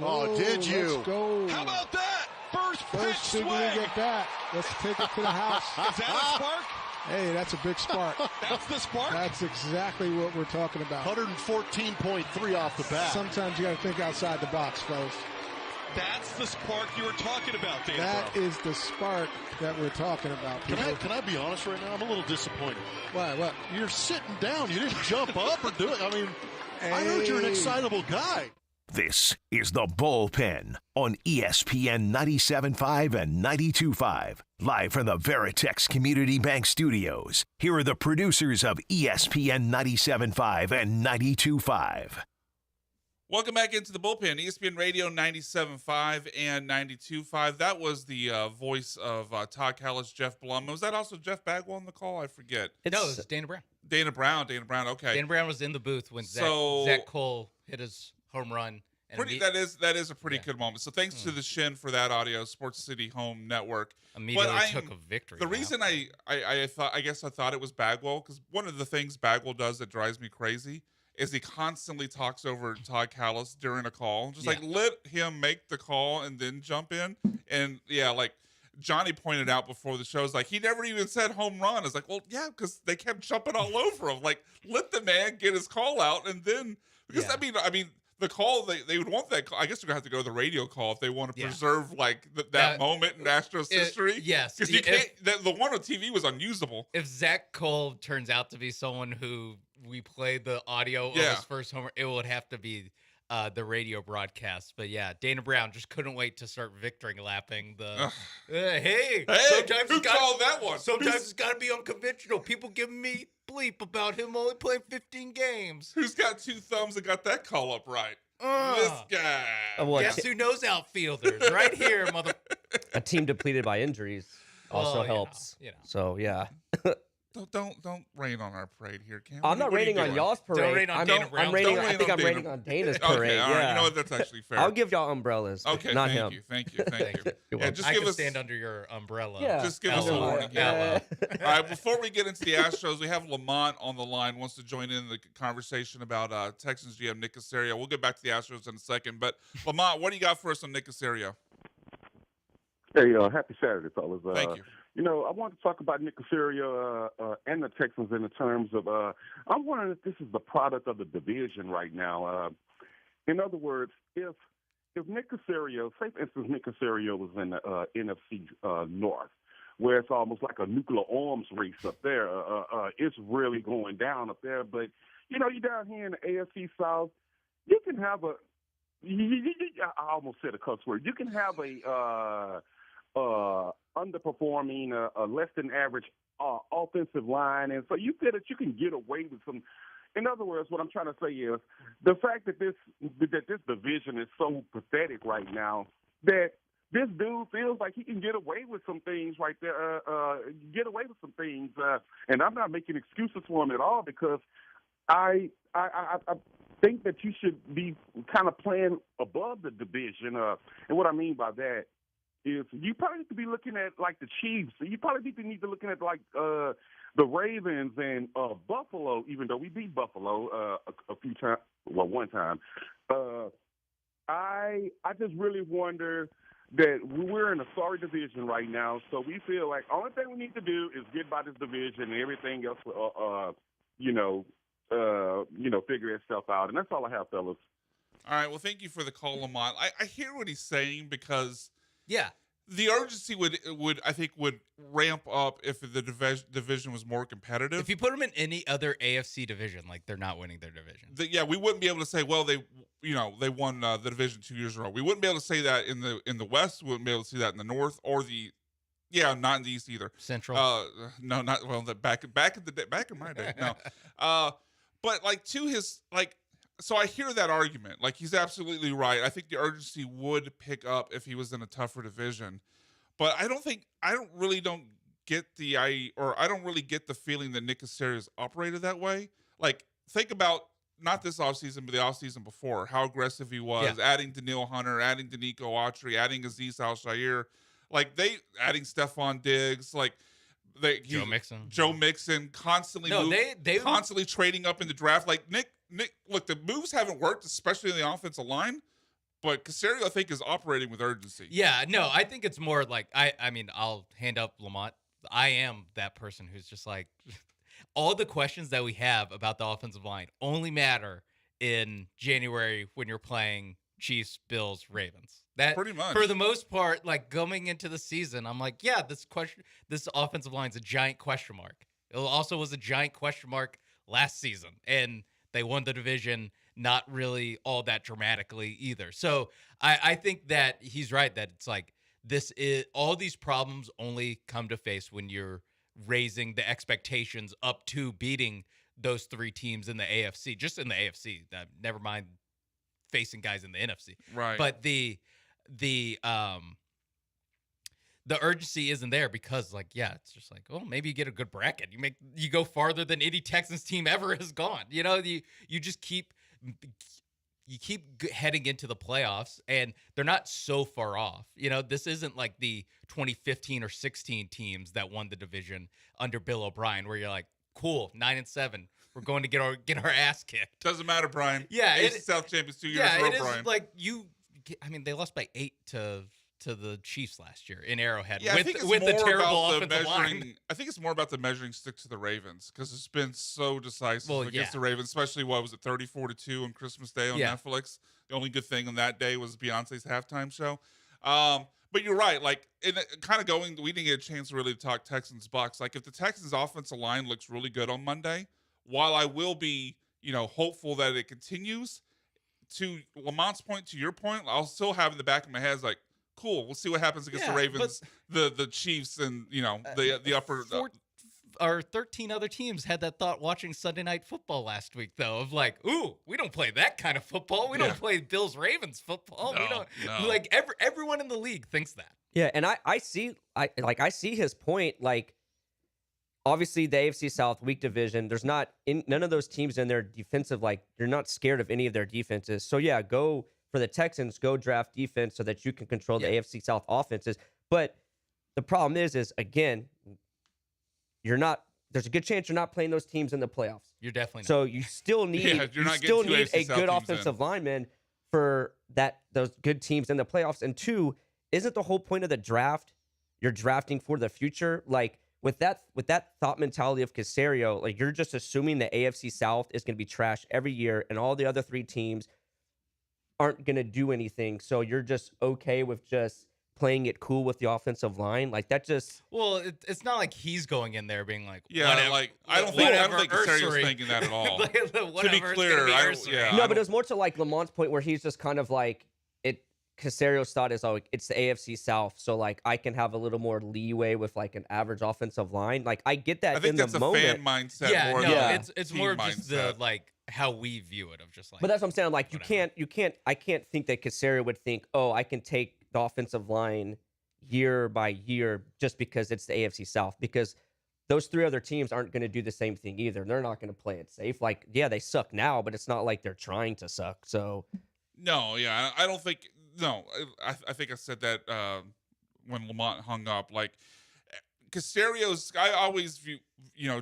Oh, did you? Let's go. How about that? First First pitch big swing. league at bat. Let's take it to the house. Is that a spark? Hey, that's a big spark. That's the spark? That's exactly what we're talking about. 114.3 off the bat. Sometimes you got to think outside the box, folks. That's the spark you were talking about, Dan. That is the spark that we're talking about. Can I be honest right now? I'm a little disappointed. Why? What? You're sitting down. You didn't jump up or do it. I mean, I heard you're an Hey. excitable guy. This is the Bullpen on ESPN 97.5 and 92.5. Live from the Veritex Community Bank Studios. Here are the producers of ESPN 97.5 and 92.5. Welcome back into the Bullpen, ESPN Radio 97.5 and 92.5. That was the voice of Todd Callis, Jeff Blum. Was that also Jeff Bagwell on the call? I forget. No, it was Dana Brown. Dana Brown, okay. Dana Brown was in the booth when So- Zach Cole hit his home run. And That is a pretty good moment. So thanks to the Shin for that audio, Sports City Home Network. immediately took a victory. The reason I thought it was Bagwell, because one of the things Bagwell does that drives me crazy is he constantly talks over Todd Callis during a call. Just like let him make the call and then jump in. And yeah, like Johnny pointed out before the show, is like he never even said home run. It's like, well, yeah, because they kept jumping all over him. Like, let the man get his call out, and then because I mean. The call they would want that call. I guess they're gonna have to go to the radio call if they want to preserve like that moment in Astros history. Yes, because you can't. The one on TV was unusable. If Zach Cole turns out to be someone who we played the audio of his first homer, it would have to be the radio broadcast. But yeah, Dana Brown just couldn't wait to start victory lapping the. Hey, sometimes who called that one? Sometimes it's got to be unconventional. People giving me bleep about him only playing 15 games. Who's got two thumbs and got that call up right? This guy. Guess who knows outfielders? Right here, mother. A team depleted by injuries also Well, helps. you know. So yeah. Don't rain on our parade here, Cam. I'm not What are you raining on doing? y'all's parade. Don't rain on Dana I'm Brown's raining. Don't I rain think on I'm Dana. raining on Dana's Okay, parade. all right. Yeah. You know what? That's actually fair. I'll give y'all umbrellas. Okay, not thank him. you, thank you. You're Yeah, welcome. just I give can us. stand under your umbrella. Yeah. Just give us a Ella. warning. Ella. All right, before we get into the Astros, we have Lamont on the line, wants to join in the conversation about Texans GM Nick Caserio. We'll get back to the Astros in a second, but Lamont, what do you got for us on Nick Caserio? Hey, happy Saturday, fellas. Thank you. I want to talk about Nick Caserio and the Texans in the terms of I'm wondering if this is the product of the division right now. In other words, if Nick Caserio, say for instance, Nick Caserio was in the NFC North, where it's almost like a nuclear arms race up there. It's really going down up there. But, you're down here in the AFC South, you can have I almost said a cuss word. You can have a underperforming, less than average offensive line, and so you feel that you can get away with some. In other words, what I'm trying to say is the fact that this division is so pathetic right now that this dude feels like he can get away with some things right there. And I'm not making excuses for him at all because I think that you should be kind of playing above the division. And what I mean by that is you probably need to be looking at like the Chiefs. You probably need to look at like the Ravens and Buffalo, even though we beat Buffalo a few times, one time. I just really wonder that we're in a sorry division right now, so we feel like only thing we need to do is get by this division and everything else, figure itself out. And that's all I have, fellas. All right, well, thank you for the call, Lamont. I hear what he's saying because Yeah. the urgency would ramp up if the division was more competitive. If you put them in any other AFC division, like they're not winning their division. We wouldn't be able to say, well, they won the division 2 years in a row. We wouldn't be able to say that in the West. We wouldn't be able to see that in the North or not in the East either. Central. No, not well. Back in my day, no. But like to his like. So I hear that argument. Like he's absolutely right. I think the urgency would pick up if he was in a tougher division. But I don't really get the feeling that Nick Caserio is operated that way. Like think about not this offseason, but the offseason before, how aggressive he was, adding Daniil Hunter, adding Danico Autry, adding Azeez Al-Shaair, adding Stephon Diggs, Joe Mixon, constantly constantly trading up in the draft. Like Nick, look, the moves haven't worked, especially in the offensive line, but Caserio, I think, is operating with urgency. Yeah, no, I think it's more like, I mean, I'll hand up Lamont. I am that person who's just like, all the questions that we have about the offensive line only matter in January when you're playing Chiefs, Bills, Ravens. That pretty much for the most part, like going into the season, I'm like, yeah, this offensive line's a giant question mark. It also was a giant question mark last season, and they won the division not really all that dramatically either. So I think that he's right that it's like all these problems only come to face when you're raising the expectations up to beating those three teams in the AFC, just in the AFC. Never mind facing guys in the NFC. Right. But the urgency isn't there because it's just like, oh, maybe you get a good bracket. You go farther than any Texans team ever has gone. You just keep heading into the playoffs, and they're not so far off. This isn't like the 2015 or 16 teams that won the division under Bill O'Brien, where you're like, cool, 9-7. We're going to get our ass kicked. Doesn't matter, Brian. Yeah, AFC South champions 2 years in a row, Brian. Is like they lost by 8 to the Chiefs last year in Arrowhead with the terrible offensive line. line. I think it's more about the measuring stick to the Ravens because it's been so decisive against the Ravens, especially 34-2 on Christmas Day on Netflix. The only good thing on that day was Beyonce's halftime show. But you're right. Like, we didn't get a chance really to talk Texans Bucks. Like, if the Texans offensive line looks really good on Monday, while I will be, hopeful that it continues, to Lamont's point, to your point, I'll still have in the back of my head like, cool, we'll see what happens against the Ravens, the Chiefs, and the upper. 13 other teams had that thought watching Sunday Night Football last week, though, of like, ooh, we don't play that kind of football. We don't play Bills-Ravens football. No. Like everyone in the league thinks that. Yeah, and I see his point. Like, obviously the AFC South weak division. There's none of those teams in their defensive, like you're not scared of any of their defenses. So yeah, go for the Texans, go draft defense so that you can control the AFC South offenses. But the problem is again, you're not. There's a good chance you're not playing those teams in the playoffs. You're definitely So you still need you're you not still getting two need AFC a South good teams offensive lineman for those good teams in the playoffs. And two, isn't the whole point of the draft you're drafting for the future? Like with that thought mentality of Caserio, like you're just assuming the AFC South is going to be trash every year, and all the other three teams aren't going to do anything. So you're just okay with just playing it cool with the offensive line. Like that just Well, it's not like he's going in there being like, Yeah, whatever, like I don't think Casario's Ursery. thinking that at all. Like, To be whatever, it's clear, gonna be I don't- Ursery. yeah. no, but don't- it was more to like Lamont's point where he's just kind of like it. Casario's thought is, oh, it's the AFC South, so like I can have a little more leeway with like an average offensive line. Like I get that I think in that's the a moment, fan mindset Yeah, more no, than it's team more of just the mindset. like how we view it of just like. but that's what I'm saying. Like whatever. I can't think that Casario would think, oh, I can take the offensive line year by year just because it's the AFC South, because those three other teams aren't going to do the same thing either. They're not going to play it safe. Like, yeah, they suck now, but it's not like they're trying to suck. So No, yeah, I don't think. No, I think I said that when Lamont hung up. Like Casario's, I always view,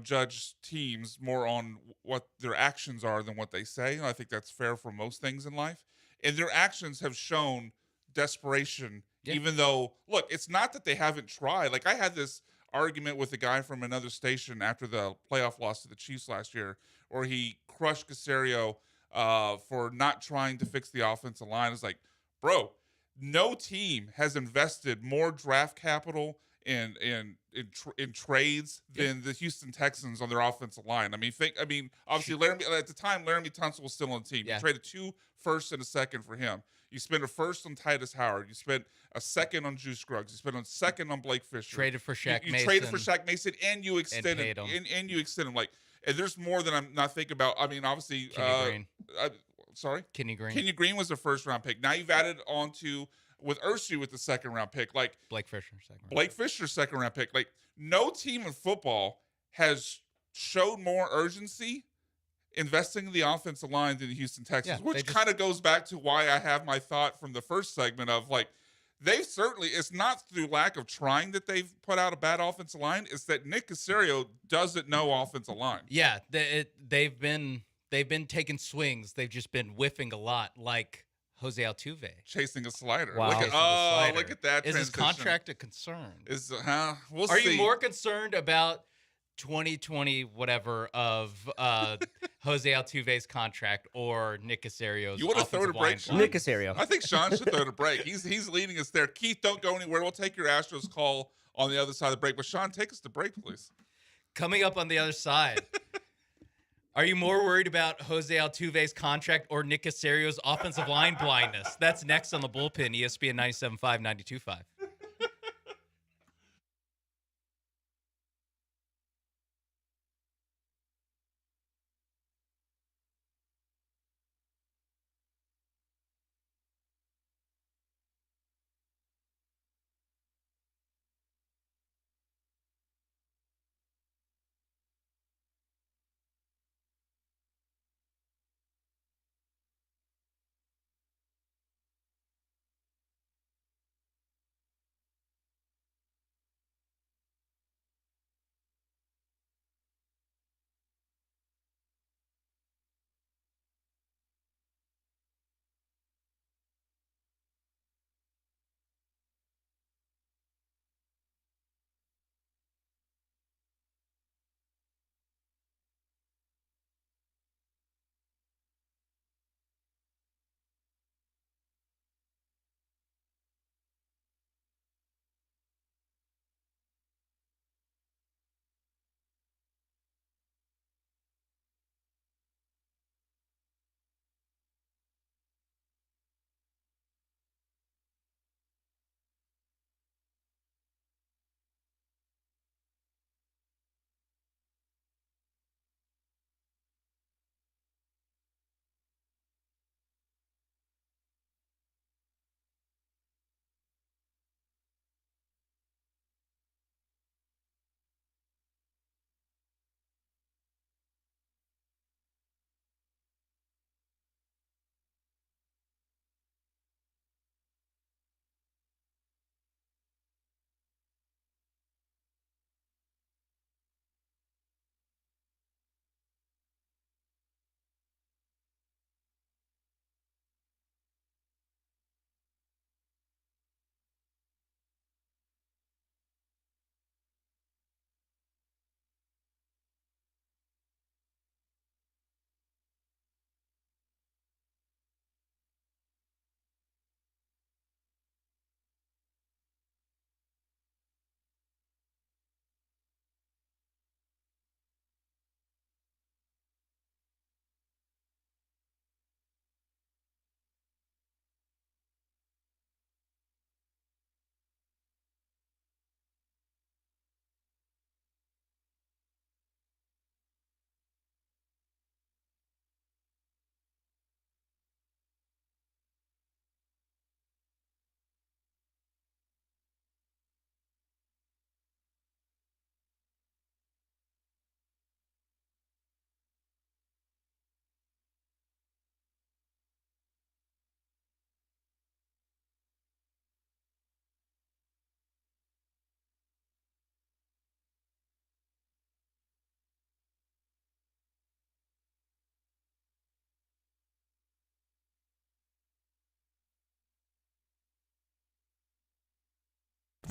judge teams more on what their actions are than what they say. And I think that's fair for most things in life. And their actions have shown desperation, even though, look, it's not that they haven't tried. Like I had this argument with a guy from another station after the playoff loss to the Chiefs last year, where he crushed Casario for not trying to fix the offensive line. It's like, bro, no team has invested more draft capital in trades than the Houston Texans on their offensive line. I mean, obviously, at the time, Laramie Tunsil was still on the team. You traded 2 firsts and a second for him. You spent a first on Titus Howard. You spent a second on Juice Scruggs. You spent a second on Blake Fisher. Traded for Shaq you Mason. traded for Shaq Mason, and you extended paid him. and you extended him. Like, and there's more than I'm not thinking about. I mean, obviously, Kenny Green. Sorry, Kenny Green. Kenny Green was a first round pick. Now you've added on to with Ursu with the second round pick. Like Blake Fisher, second round. Blake Fisher, second round pick. Like no team in football has showed more urgency investing in the offensive line than the Houston Texans, which kind of goes back to why I have my thought from the first segment of like, they've certainly, it's not through lack of trying that they've put out a bad offensive line. It's that Nick Caserio doesn't know offensive line. Yeah, they've been taking swings. They've just been whiffing a lot, like Jose Altuve. Chasing a slider. Wow. Look at that Is his transition. contract a concern? We'll Are see. you more concerned about 2020 whatever of Jose Altuve's contract or Nick Casario's? You want to throw it a break, Sean? Nick Casario. I think Sean should throw it a break. He's leading us there. Keith, don't go anywhere. We'll take your Astros call on the other side of the break. But Sean, take us to break, please. Coming up on the other side. Are you more worried about Jose Altuve's contract or Nick Casario's offensive line blindness? That's next on the Bullpen, ESPN 97.5, 92.5.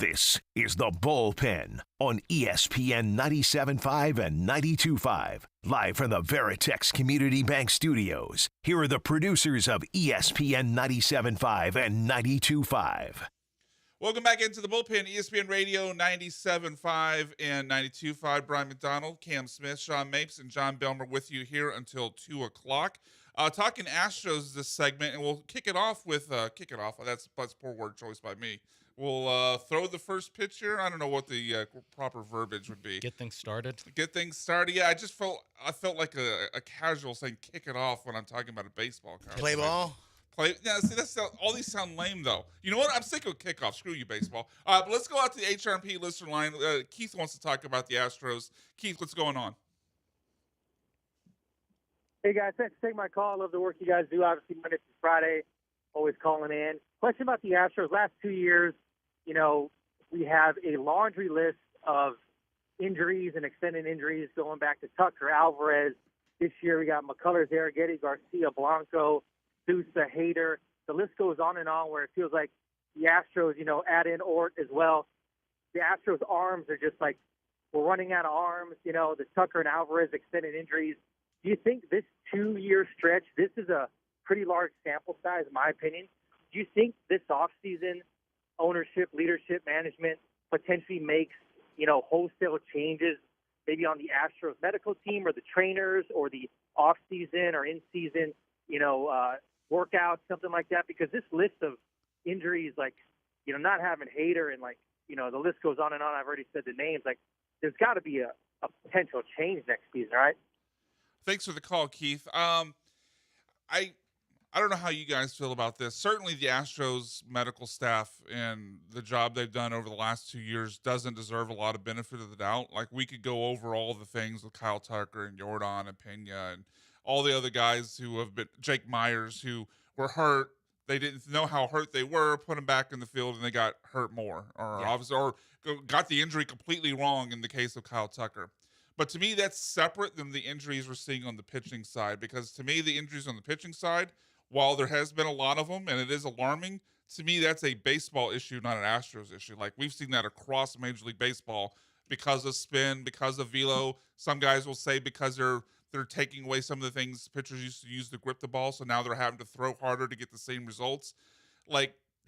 This is the Bullpen on ESPN 97.5 and 92.5. Live from the Veritex Community Bank Studios. Here are the producers of ESPN 97.5 and 92.5. Welcome back into the Bullpen, ESPN Radio 97.5 and 92.5. Brian McDonald, Cam Smith, Sean Mapes, and John Belmer with you here until 2 o'clock. Talking Astros this segment, and we'll kick it off with That's poor word choice by me. We'll throw the first pitch here. I don't know what the proper verbiage would be. Get things started. Get things started. Yeah, I felt like a casual saying kick it off when I'm talking about a baseball conversation. Play ball. Yeah, see, all these sound lame though. You know what? I'm sick of kickoff. Screw you, baseball. But let's go out to the HRP listener line. Keith wants to talk about the Astros. Keith, what's going on? Hey guys, thanks for taking my call. I love the work you guys do. Obviously, Monday through Friday, always calling in. Question about the Astros. Last 2 years, we have a laundry list of injuries and extended injuries going back to Tucker, Alvarez. This year we got McCullers, Arrighetti, Garcia, Blanco, Sousa, Hader. The list goes on and on where it feels like the Astros, add in Ort as well. The Astros' arms are just like, we're running out of arms. The Tucker and Alvarez extended injuries. Do you think this 2-year stretch, this is a pretty large sample size, in my opinion. Do you think this offseason ownership, leadership, management potentially makes, wholesale changes maybe on the Astros medical team or the trainers or the offseason or in-season, workouts, something like that? Because this list of injuries, not having Hader and, the list goes on and on. I've already said the names. There's got to be a potential change next season, right? Thanks for the call, Keith. I don't know how you guys feel about this. Certainly the Astros medical staff and the job they've done over the last 2 years doesn't deserve a lot of benefit of the doubt. We could go over all the things with Kyle Tucker and Jordan and Pena and all the other guys who have been, Jake Myers, who were hurt. They didn't know how hurt they were, put them back in the field, and they got hurt more. Or got the injury completely wrong in the case of Kyle Tucker. But to me, that's separate than the injuries we're seeing on the pitching side, because to me, the injuries on the pitching side, while there has been a lot of them, and it is alarming, to me, that's a baseball issue, not an Astros issue. We've seen that across Major League Baseball because of spin, because of velo. Some guys will say because they're taking away some of the things pitchers used to use to grip the ball, so now they're having to throw harder to get the same results.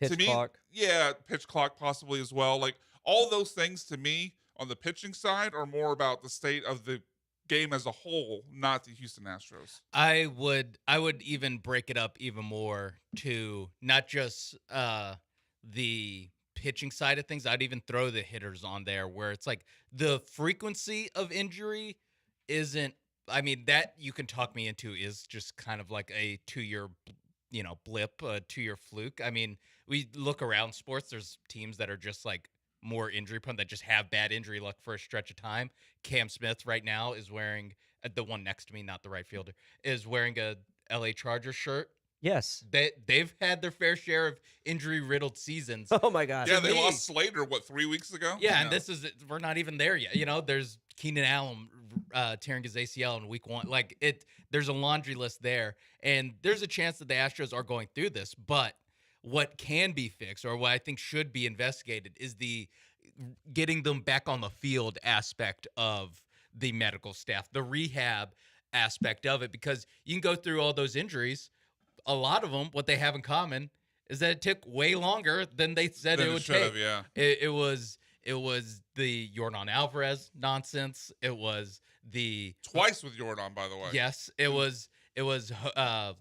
Pitch clock. Yeah, pitch clock possibly as well. All those things to me on the pitching side are more about the state of the game as a whole, not the Houston Astros. I would even break it up even more to not just the pitching side of things. I'd even throw the hitters on there, where it's the frequency of injury isn't. I mean, that you can talk me into is just kind of like a 2-year, blip, a 2-year fluke. I mean, we look around sports. There's teams that are just more injury prone, that just have bad injury luck for a stretch of time. Cam Smith right now is wearing the one next to me, not the right fielder, is wearing a LA Chargers shirt. Yes. They've had their fair share of injury riddled seasons. Oh my gosh. Yeah, they lost Slater 3 weeks ago? Yeah, and we're not even there yet. There's Keenan Allen tearing his ACL in week 1. There's a laundry list there, and there's a chance that the Astros are going through this, but what can be fixed, or what I think should be investigated, is the getting them back on the field aspect of the medical staff, the rehab aspect of it, because you can go through all those injuries. A lot of them, what they have in common is that it took way longer than they said it would take. Yeah. It was the Jordan Alvarez nonsense. It was the twice with Jordan, by the way. Yes, it was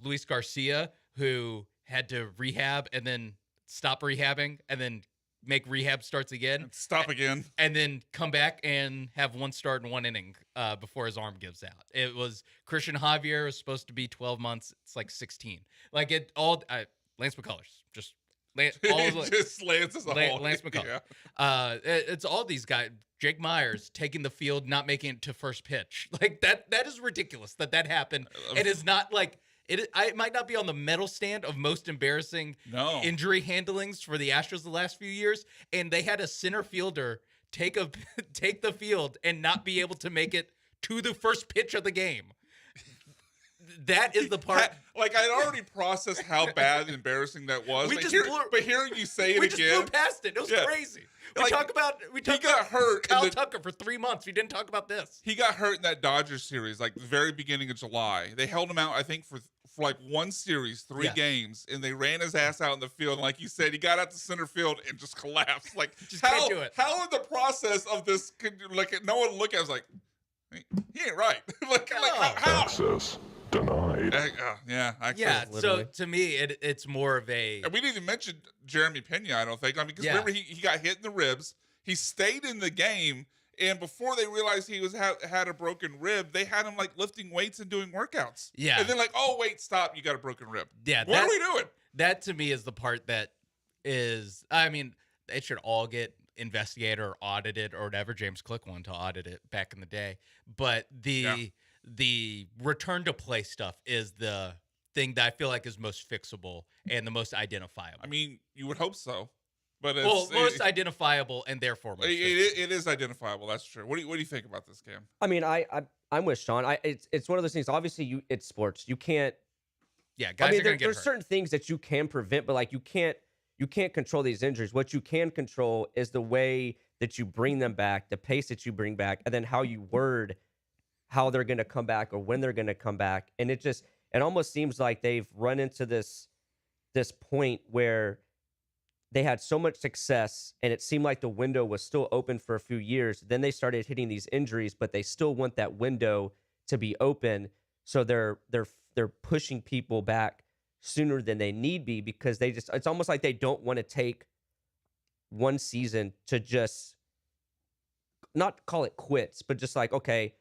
Luis Garcia, who had to rehab and then stop rehabbing and then make rehab starts again. And stop again. And then come back and have 1 start in 1 inning before his arm gives out. It was Christian Javier was supposed to be 12 months. It's 16. Lance McCullers. Just Lance as a whole. Lance McCullers. Yeah. It's all these guys. Jake Myers taking the field, not making it to first pitch. That is ridiculous that happened. It is not it might not be on the medal stand of most embarrassing injury handlings for the Astros the last few years, and they had a center fielder take the field and not be able to make it to the first pitch of the game. that is the part. Like I'd already processed how bad and embarrassing that was. But hearing you say it we again, just blew past it. It was crazy. We talked about got hurt. Kyle Tucker for 3 months. We didn't talk about this. He got hurt in that Dodgers series, like the very beginning of July. They held him out, I think, for like one series, 3 games, and they ran his ass out in the field. And like you said, he got out to center field and just collapsed. Like just can't do it. How in the process of this could no one look at it was like, he ain't right. How? Access denied. So to me, it's more of a. And we didn't even mention Jeremy Pena, I don't think. I mean, because remember he got hit in the ribs. He stayed in the game, and before they realized he was had a broken rib, they had him like lifting weights and doing workouts. Yeah. And then like, oh wait, stop, you got a broken rib. Yeah. What are we doing? That to me is the part that is. I mean, it should all get investigated or audited or whatever. James Click wanted to audit it back in the day, but the return to play stuff is the thing that I feel like is most fixable and the most identifiable. I mean, you would hope so, but most identifiable and therefore most it is identifiable. That's true. What do you think about this, Cam? I mean, I'm with Sean. It's one of those things. Obviously, it's sports. You can't. Yeah, guys are gonna get there's hurt. certain things that you can prevent, but like you can't control these injuries. What you can control is the way that you bring them back, the pace that you bring back, and then how you word how they're going to come back or when they're going to come back. And it almost seems like they've run into this point where they had so much success and it seemed like the window was still open for a few years. Then they started hitting these injuries, but they still want that window to be open. So they're pushing people back sooner than they need be because it's almost like they don't want to take one season to just not call it quits, but just like, okay,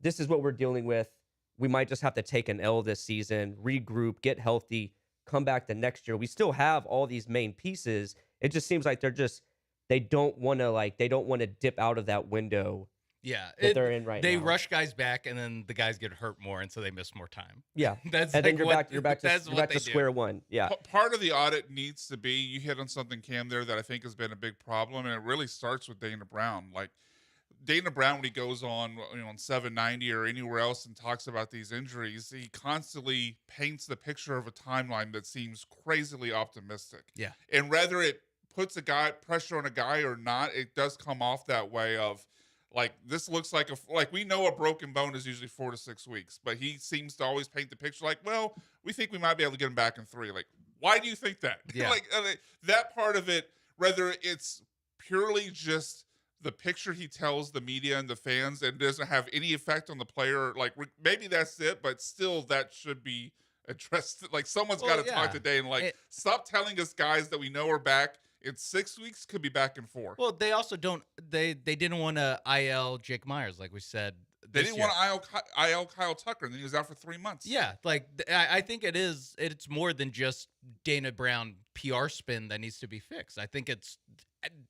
this is what we're dealing with. We might just have to take an L this season, regroup, get healthy, come back the next year. We still have all these main pieces. It just seems like they don't want to dip out of that window. Yeah, that they're in right now. They rush guys back, and then the guys get hurt more, and so they miss more time. Yeah, that's and like then you're back to square one. Yeah, part of the audit needs to be. You hit on something, Cam, there that I think has been a big problem, and it really starts with Dana Brown. Like Dana Brown, when he goes on, on 790 or anywhere else and talks about these injuries, he constantly paints the picture of a timeline that seems crazily optimistic. Yeah, and whether it puts pressure on a guy or not, it does come off that way of. Like, this looks like we know a broken bone is usually 4 to 6 weeks, but he seems to always paint the picture like, well, we think we might be able to get him back in 3. Like, why do you think that? Yeah. That part of it, whether it's purely just the picture he tells the media and the fans and doesn't have any effect on the player, like maybe that's it, but still that should be addressed. Like, someone's got to talk today and stop telling us guys that we know are back. In 6 weeks, could be back in 4. Well, they also don't. They didn't want to IL Jake Myers, like we said. They didn't want to IL Kyle Tucker, and then he was out for 3 months. Yeah, like I think it's more than just Dana Brown PR spin that needs to be fixed. I think it's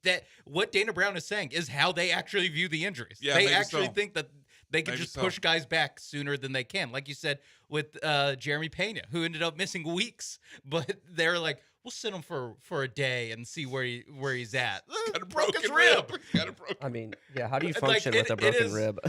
that what Dana Brown is saying is how they actually view the injuries. Yeah, they actually think that they can just push guys back sooner than they can. Like you said with Jeremy Pena, who ended up missing weeks, but they're like, we'll sit him for a day and see where he's at. Got a broken rib. I mean, yeah. How do you function with a broken rib?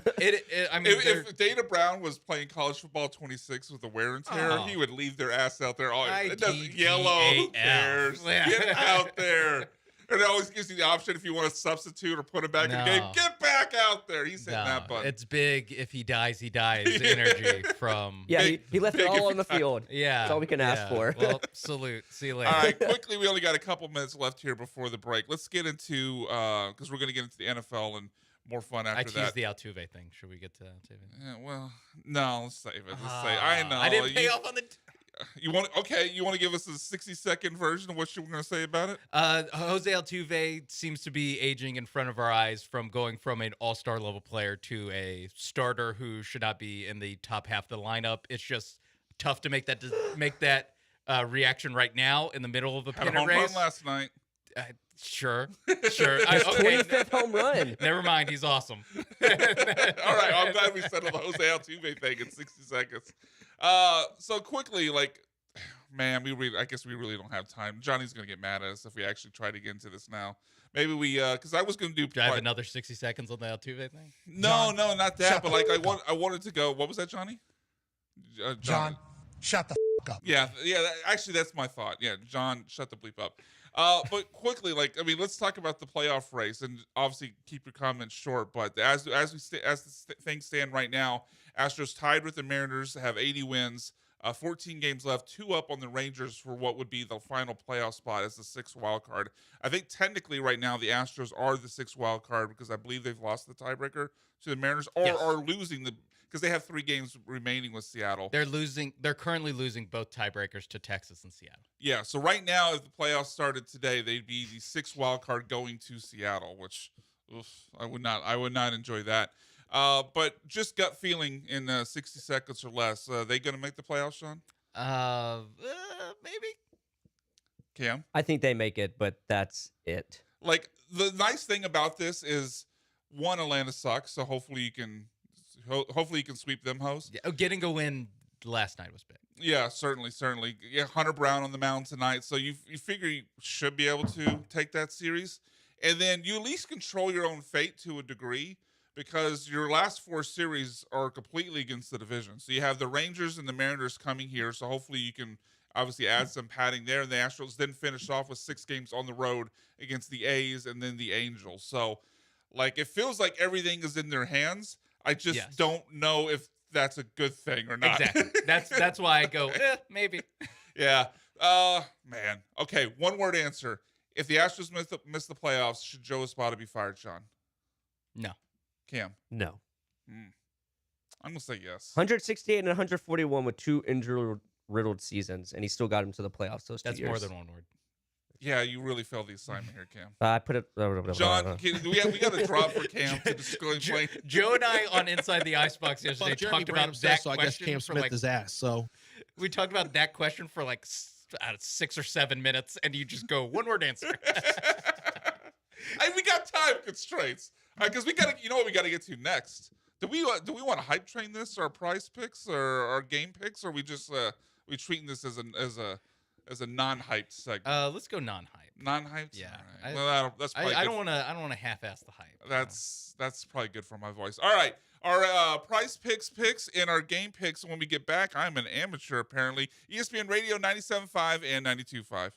I mean, if Dana Brown was playing college football 26 with the wear and tear, he would leave their ass out there. It doesn't yellow. Who cares? Get out there. And it always gives you the option if you want to substitute or put him back in the game. Get back out there. He's hitting that button. It's big. If he dies, he dies. Energy from he left it all on the field. Yeah, that's all we can ask for. Well, salute. See you later. All right, quickly. We only got a couple minutes left here before the break. Let's get into because we're going to get into the NFL and more fun after that. I teased the Altuve thing. Should we get to Altuve? Yeah, well, no. Let's save it. I know. I didn't pay off on the. You want to give us a 60-second version of what you were going to say about it? Jose Altuve seems to be aging in front of our eyes from going from an all-star level player to a starter who should not be in the top half of the lineup. It's just tough to make that reaction right now in the middle of a pennant race. Had a home run last night. Sure. His 25th home run. Never mind, he's awesome. All right, I'm glad we settled the Jose Altuve thing in 60 seconds. So quickly, man, I guess we really don't have time. Johnny's gonna get mad at us if we actually try to get into this now. Maybe we, because I was gonna do. Do I have another 60 seconds on the Altuve thing? No, not that. But I wanted to go. What was that, Johnny? John, shut the up. Yeah, actually, that's my thought. Yeah, John, shut the bleep up. But quickly, let's talk about the playoff race, and obviously keep your comments short. But things stand right now, Astros tied with the Mariners, have 80 wins, 14 games left, 2 up on the Rangers for what would be the final playoff spot as the 6th wild card. I think technically right now the Astros are the 6th wild card because I believe they've lost the tiebreaker to the Mariners, or Yes. are losing because they have 3 games remaining with Seattle. They're currently losing both tiebreakers to Texas and Seattle. Yeah, so right now, if the playoffs started today, they'd be the 6th wild card going to Seattle, which I would not enjoy that. But just gut feeling in 60 seconds or less, they going to make the playoffs, Sean? Maybe. Cam? I think they make it, but that's it. Like, the nice thing about this is, one, Atlanta sucks, so hopefully you can sweep them, hoes. Yeah, getting a win last night was big. Yeah, certainly. Yeah, Hunter Brown on the mound tonight, so you figure you should be able to take that series, and then you at least control your own fate to a degree because your last 4 series are completely against the division. So you have the Rangers and the Mariners coming here, so hopefully you can obviously add some padding there, and the Astros then finish off with 6 games on the road against the A's and then the Angels. So, it feels like everything is in their hands. I just don't know if that's a good thing or not. Exactly. That's why I go, maybe. Yeah. Man. Okay, one-word answer. If the Astros miss the playoffs, should Joe Espada be fired, Sean? No. Cam? No. I'm going to say yes. 168 and 141 with 2 injury-riddled seasons, and he still got him to the playoffs those 2 years. That's more than one word. Yeah, you really failed the assignment here, Cam. I put it. John, we got a drop for Cam to explain. Joe and I on Inside the Icebox yesterday talked about that so I guess Cam for Smith his ass. So we talked about that question for 6 or 7 minutes, and you just go one-word answer. We got time constraints because we got to. You know what we got to get to next? Do we want to hype train this, our prize picks or our game picks, or we just we treating this as a non-hyped segment? Let's go non-hype. Non-hyped. Yeah. Right. Well, that's probably I don't want to half-ass the hype. That's probably good for my voice. All right, our prize picks and our game picks. When we get back, I'm an amateur apparently. ESPN Radio 97.5 and 92.5.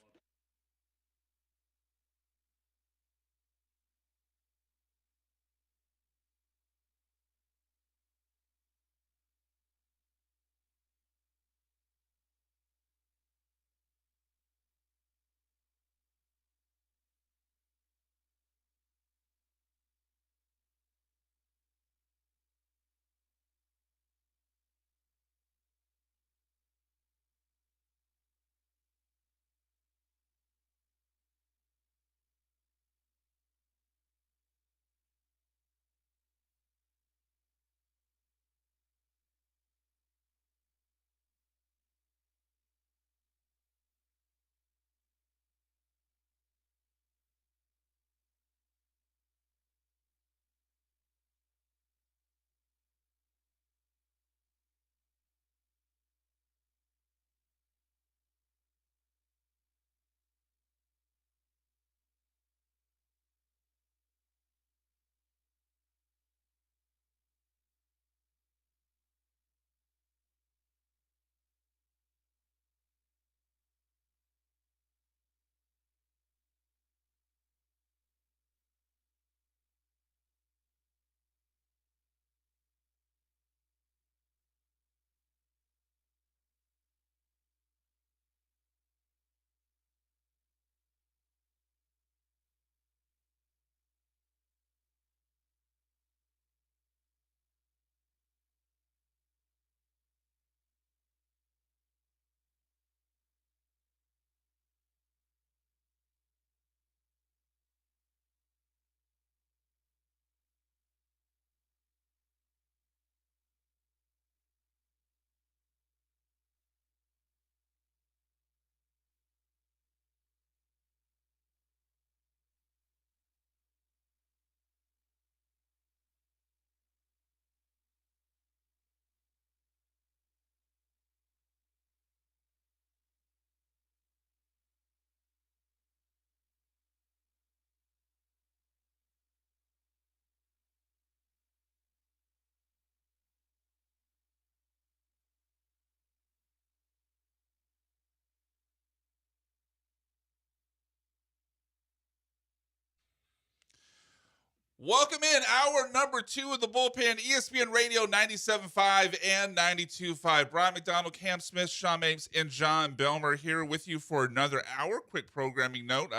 Welcome in hour number 2 of the Bullpen, ESPN Radio 97.5 and 92.5. Brian McDonald, Cam Smith, Sean Mapes, and John Belmer here with you for another hour. Quick programming note,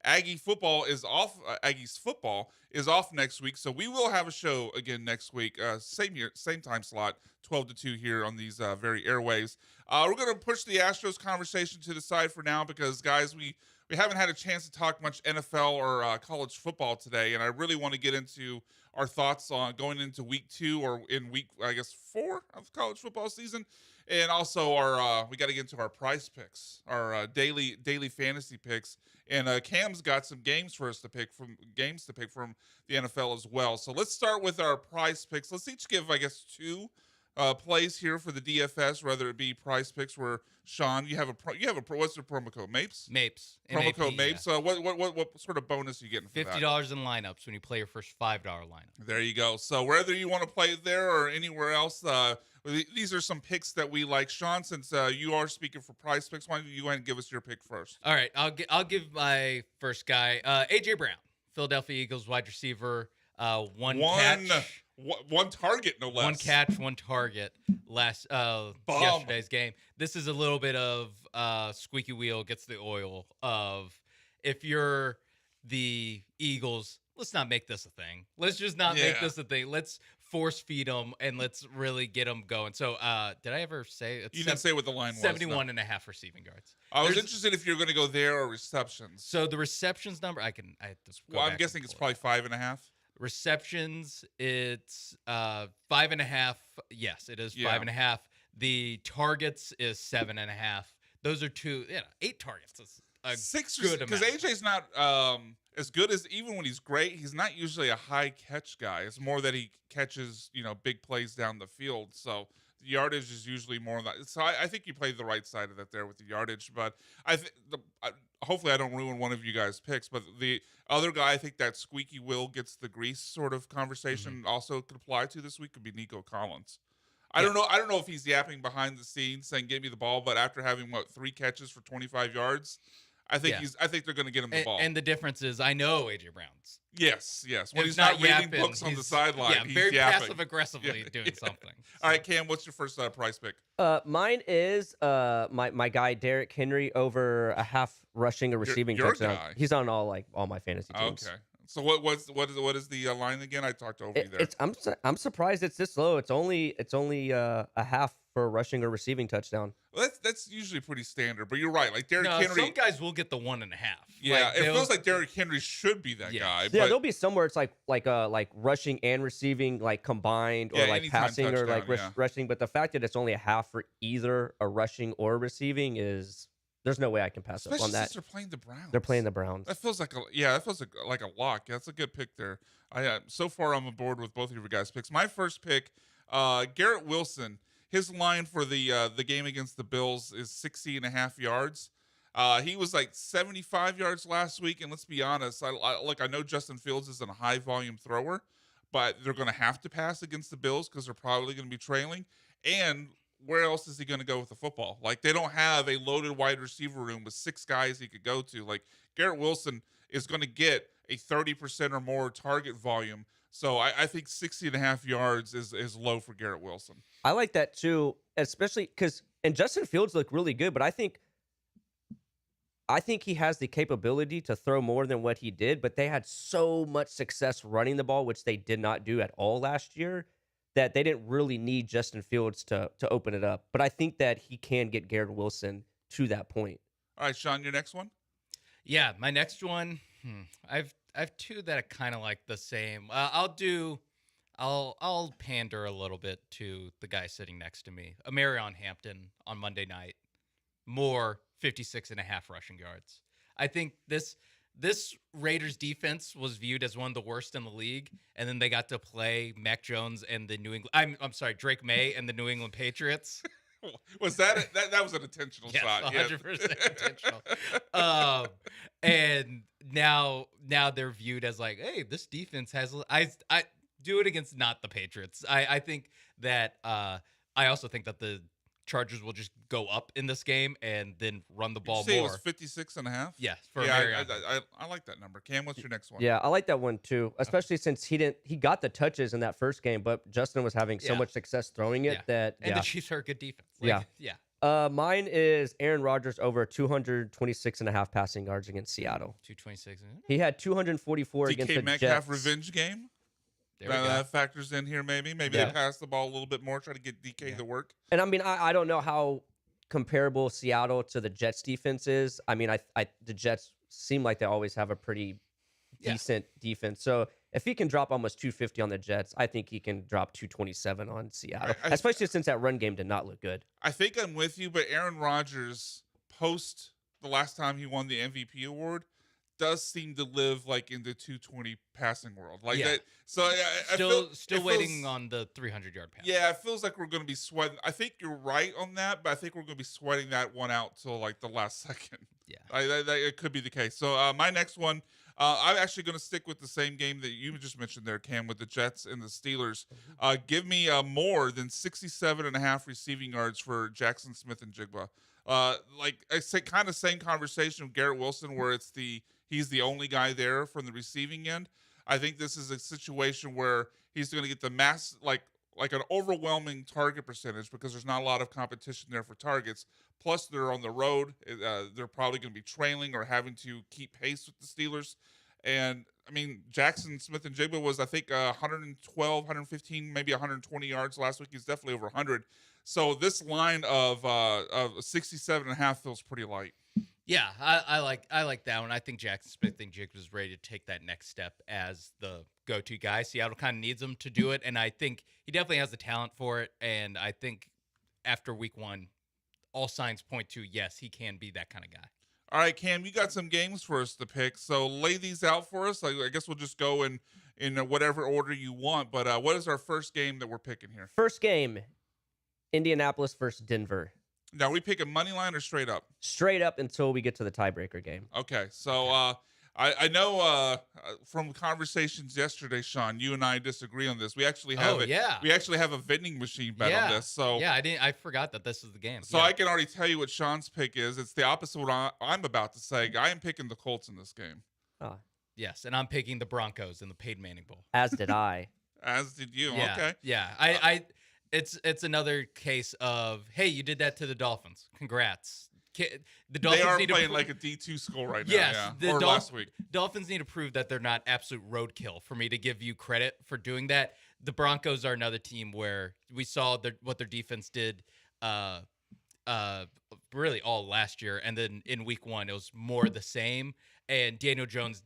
Aggies football is off next week, so we will have a show again next week. Same time slot, 12 to 2 here on these very airwaves. We're going to push the Astros conversation to the side for now because, guys, we haven't had a chance to talk much NFL or college football today, and I really want to get into our thoughts on going into week 2 or in week, I guess, 4 of college football season, and also we got to get into our prize picks, our daily fantasy picks, and Cam's got some games for us to pick from the NFL as well. So let's start with our prize picks. Let's each give, I guess, 2 plays here for the DFS, whether it be prize picks. Where Sean, you have a what's your promo code? Mapes. Promo code Mapes. Yeah. What sort of bonus are you getting for that? $50 in lineups when you play your first $5 lineup. There you go. So whether you want to play it there or anywhere else, these are some picks that we like. Sean, since you are speaking for prize picks, why don't you go ahead and give us your pick first? All right, I'll give my first guy, AJ Brown, Philadelphia Eagles wide receiver. One catch. One target, no less. One catch, one target yesterday's game. This is a little bit of squeaky wheel gets the oil of if you're the Eagles, let's not make this a thing. Let's just not make this a thing. Let's force feed them and let's really get them going. So did I ever say it's you didn't say what the line was. 71 and a half receiving yards. I was interested if you're going to go there or receptions. So the receptions number, I have to go I'm guessing it's probably 5.5. Receptions, it's 5.5. Yes, it is 5.5. The targets is 7.5. Those are 8 targets is a 6 good amount. Because AJ's not as good as, even when he's great, he's not usually a high catch guy. It's more that he catches big plays down the field. So the yardage is usually more that. So I think you played the right side of that there with the yardage. But hopefully I don't ruin one of you guys' picks. But the other guy, I think that squeaky wheel gets the grease sort of conversation also could apply to this week could be Nico Collins. I don't know if he's yapping behind the scenes saying "Give me the ball," but after having 3 catches for 25 yards, I think they're going to get him the ball. And the difference is, I know AJ Brown's. Yes. When he's not reading books on the sideline, he's very yapping. passive aggressively doing something. So. All right, Cam, what's your first price pick? Mine is my guy Derrick Henry over a half rushing or receiving your touchdown. guy. He's on all my fantasy teams. Okay. So what is the line again? I talked over you there. I'm surprised it's this low. It's only a half for a rushing or receiving touchdown. Well, that's usually pretty standard, but you're right. Like Derrick Henry, some guys will get the 1.5. Yeah, it feels like Derrick Henry should be that guy. Yeah, but there'll be somewhere it's like rushing and receiving combined, or like passing or rushing. But the fact that it's only a half for either a rushing or receiving is. There's no way I can pass up on that. Since they're playing the Browns. They're playing the Browns. That feels like a lock. That's a good pick there. So far I'm aboard with both of your guys' picks. My first pick, Garrett Wilson. His line for the game against the Bills is 60.5 yards. He was like 75 yards last week, and let's be honest. I know Justin Fields isn't a high volume thrower, but they're going to have to pass against the Bills because they're probably going to be trailing. And where else is he going to go with the football? Like, they don't have a loaded wide receiver room with 6 guys he could go to. Like, Garrett Wilson is going to get a 30% or more target volume. So I think 60.5 yards is low for Garrett Wilson. I like that too, especially because Justin Fields looked really good, but I think he has the capability to throw more than what he did, but they had so much success running the ball, which they did not do at all last year, that they didn't really need Justin Fields to open it up. But I think that he can get Garrett Wilson to that point. All right, Sean, your next one? Yeah, my next one, I have 2 that are kind of like the same. I'll pander a little bit to the guy sitting next to me. Amarion Hampton on Monday night. More 56.5 rushing yards. I think this Raiders defense was viewed as one of the worst in the league, and then they got to play Mac Jones and the New England. I'm sorry, Drake May and the New England Patriots. Was that was an intentional shot? 100% intentional. And now they're viewed as like, hey, this defense has. I do it against not the Patriots. I think that I also think that the Chargers will just go up in this game and then run the ball Did you say more. it was 56.5? Yeah, for yeah, Mariota. I like that number. Cam, what's your next one? Yeah, I like that one too, especially since he got the touches in that first game, but Justin was having so Yeah. much success throwing it that And the Chiefs are a good defense. Yeah. Mine is Aaron Rodgers over 226.5 passing yards against Seattle. 226. He had 244 against the DK Metcalf Jets. revenge game. There we go. That factors in here, maybe. Maybe Yeah. they pass the ball a little bit more, try to get DK to work. And I mean, I don't know how comparable Seattle to the Jets defense is. I mean, the Jets seem like they always have a pretty decent defense. So if he can drop almost 250 on the Jets, I think he can drop 227 on Seattle, especially since that run game did not look good. I think I'm with you, but Aaron Rodgers, post the last time he won the MVP award, does seem to live like in the 220 passing world. Like that. So still waiting on the 300-yard pass. Yeah, it feels like we're going to be sweating. I think you're right on that, but I think we're going to be sweating that one out till like the last second. Yeah. It could be the case. So my next one, I'm actually going to stick with the same game that you just mentioned there, Cam, with the Jets and the Steelers. Give me more than 67.5 receiving yards for Jackson Smith and Jigba. Like I say, kind of same conversation with Garrett Wilson, where he's the only guy there from the receiving end. I think this is a situation where he's going to get the mass, like an overwhelming target percentage because there's not a lot of competition there for targets. Plus, they're on the road. They're probably going to be trailing or having to keep pace with the Steelers. And, I mean, Jackson Smith and Jigba was, I think, 112, 115, maybe 120 yards last week. He's definitely over 100. So this line of 67.5 feels pretty light. Yeah, I like that one. I think Jackson Smith and Jigba is ready to take that next step as the go-to guy. Seattle kind of needs him to do it, and I think he definitely has the talent for it. And I think after week 1, all signs point to, yes, he can be that kind of guy. All right, Cam, you got some games for us to pick, so lay these out for us. I guess we'll just go in whatever order you want, but what is our first game that we're picking here? First game, Indianapolis versus Denver. Now, are we picking money line or straight up? Straight up until we get to the tiebreaker game. Okay, so I know from conversations yesterday, Sean, you and I disagree on this. We actually have we actually have a vending machine bet on this. So I forgot that this is the game. So I can already tell you what Sean's pick is. It's the opposite of what I'm about to say. I am picking the Colts in this game. Yes, and I'm picking the Broncos in the Peyton Manning Bowl. As did I. As did you. Yeah, okay. Yeah, It's another case of, hey, you did that to the Dolphins. Congrats. The Dolphins they are need playing to like a D2 school right now. Yes, yeah. Or last week. Dolphins need to prove that they're not absolute roadkill for me to give you credit for doing that. The Broncos are another team where we saw what their defense did really all last year. And then in week 1, it was more the same. And Daniel Jones,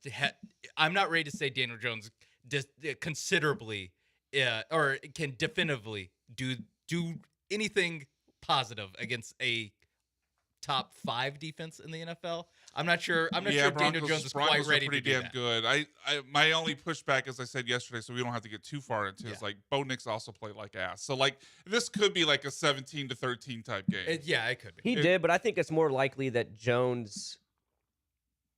I'm not ready to say Daniel Jones considerably or can definitively do anything positive against a top 5 defense in the NFL. I'm not sure. I'm not sure if Daniel Jones is quite ready to do that. Good. My only pushback, as I said yesterday, so we don't have to get too far into, is like Bo Nix also played like ass. So like this could be like a 17-13 type game. It could be. He did, but I think it's more likely that Jones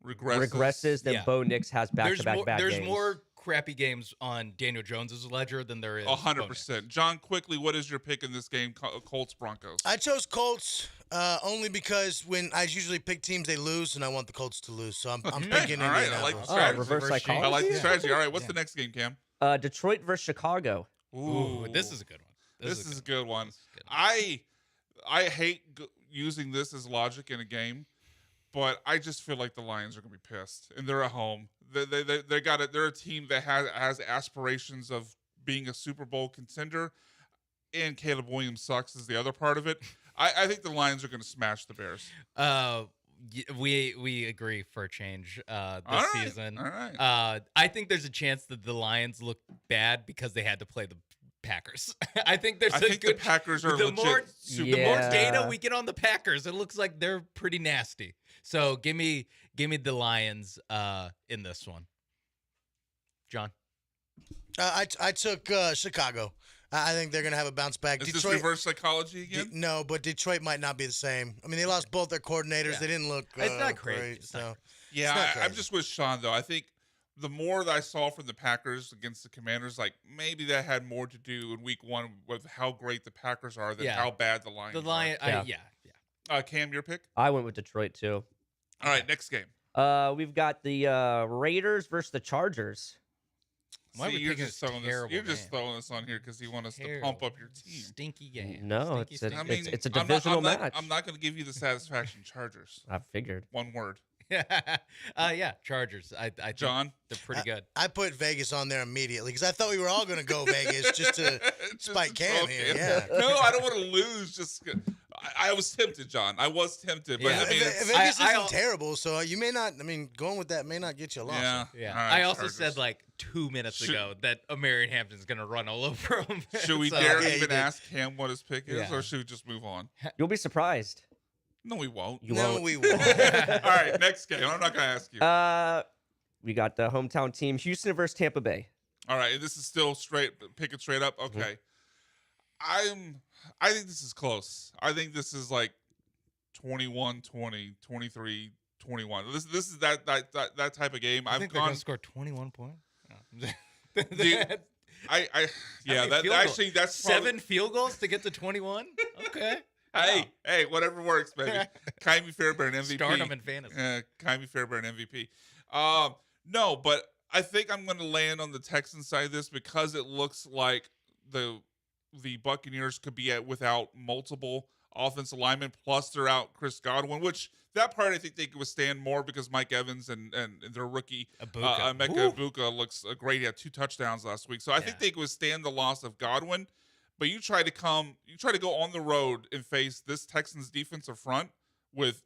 regresses than Bo Nix has back-to-back bad games. There's more crappy games on Daniel Jones's ledger than there is 100%. John, quickly, what is your pick in this game? Colts Broncos. I chose Colts only because when I usually pick teams, they lose, and I want the Colts to lose. So I'm picking all right, Indianapolis. I like the strategy. Reverse psychology. I like the strategy. All right, what's the next game, Cam? Detroit versus Chicago. Ooh, this is a good one. This is a good one. I hate using this as logic in a game, but I just feel like the Lions are going to be pissed, and they're at home. They got it. They're a team that has aspirations of being a Super Bowl contender, and Caleb Williams sucks is the other part of it. I think the Lions are going to smash the Bears. We agree for a change this season. All right. I think there's a chance that the Lions look bad because they had to play the Packers. I think the Packers are the legit. The more data we get on the Packers, it looks like they're pretty nasty. So give me the Lions in this one. John? I took Chicago. I think they're going to have a bounce back. Is Detroit, this reverse psychology again? No, but Detroit might not be the same. I mean, they lost both their coordinators. Yeah. They didn't look it's not great. crazy. So yeah, I'm just with Sean, though. I think the more that I saw from the Packers against the Commanders, like maybe that had more to do in Week 1 with how great the Packers are than how bad the Lions are. Cam, your pick? I went with Detroit too. All right, next game. We've got the Raiders versus the Chargers. Why are we you're picking just a throwing this. terrible You're just game? throwing this on here because you want us to pump up your team. Stinky game. No, Stinky, it's a I'm not- divisional I'm not- match. I'm not going to give you the satisfaction Chargers. I figured. One word. Yeah, Chargers. I think John? they're pretty good. I put Vegas on there immediately because I thought we were all going to go Vegas just to spite Cam here. Yeah. No, I don't want to lose. Just I was tempted, John. I was tempted, but I mean, Vegas isn't terrible, so you may not. I mean, going with that may not get you a loss. Yeah. All right, I also Chargers. said like 2 minutes ago that Marion Hampton's gonna run all over him. Should we So- dare even ask Cam what his pick is, Yeah. or should we just move on? You'll be surprised. No, we won't. You No, won't. we won't. All right, next game. I'm not going to ask you. We got the hometown team, Houston versus Tampa Bay. All right, and this is still pick it straight up. Okay. I think this is close. I think this is like 21-20, 23-21. This is that type of game. I think they're gonna score 21 points. No. Dude, yeah, that actually that's 7 field goals to get to 21. Okay. Hey, whatever works, baby. Kaimi Fairbairn MVP. Start him in fantasy. Kaimi Fairbairn MVP. No, but I think I'm going to land on the Texans side of this because it looks like the Buccaneers could be without multiple offensive linemen. Plus, they're out Chris Godwin, which that part I think they could withstand more because Mike Evans and their rookie Emeka Ibuka looks great. He had 2 touchdowns last week, so I think they could withstand the loss of Godwin. But you try to go on the road and face this Texans defensive front with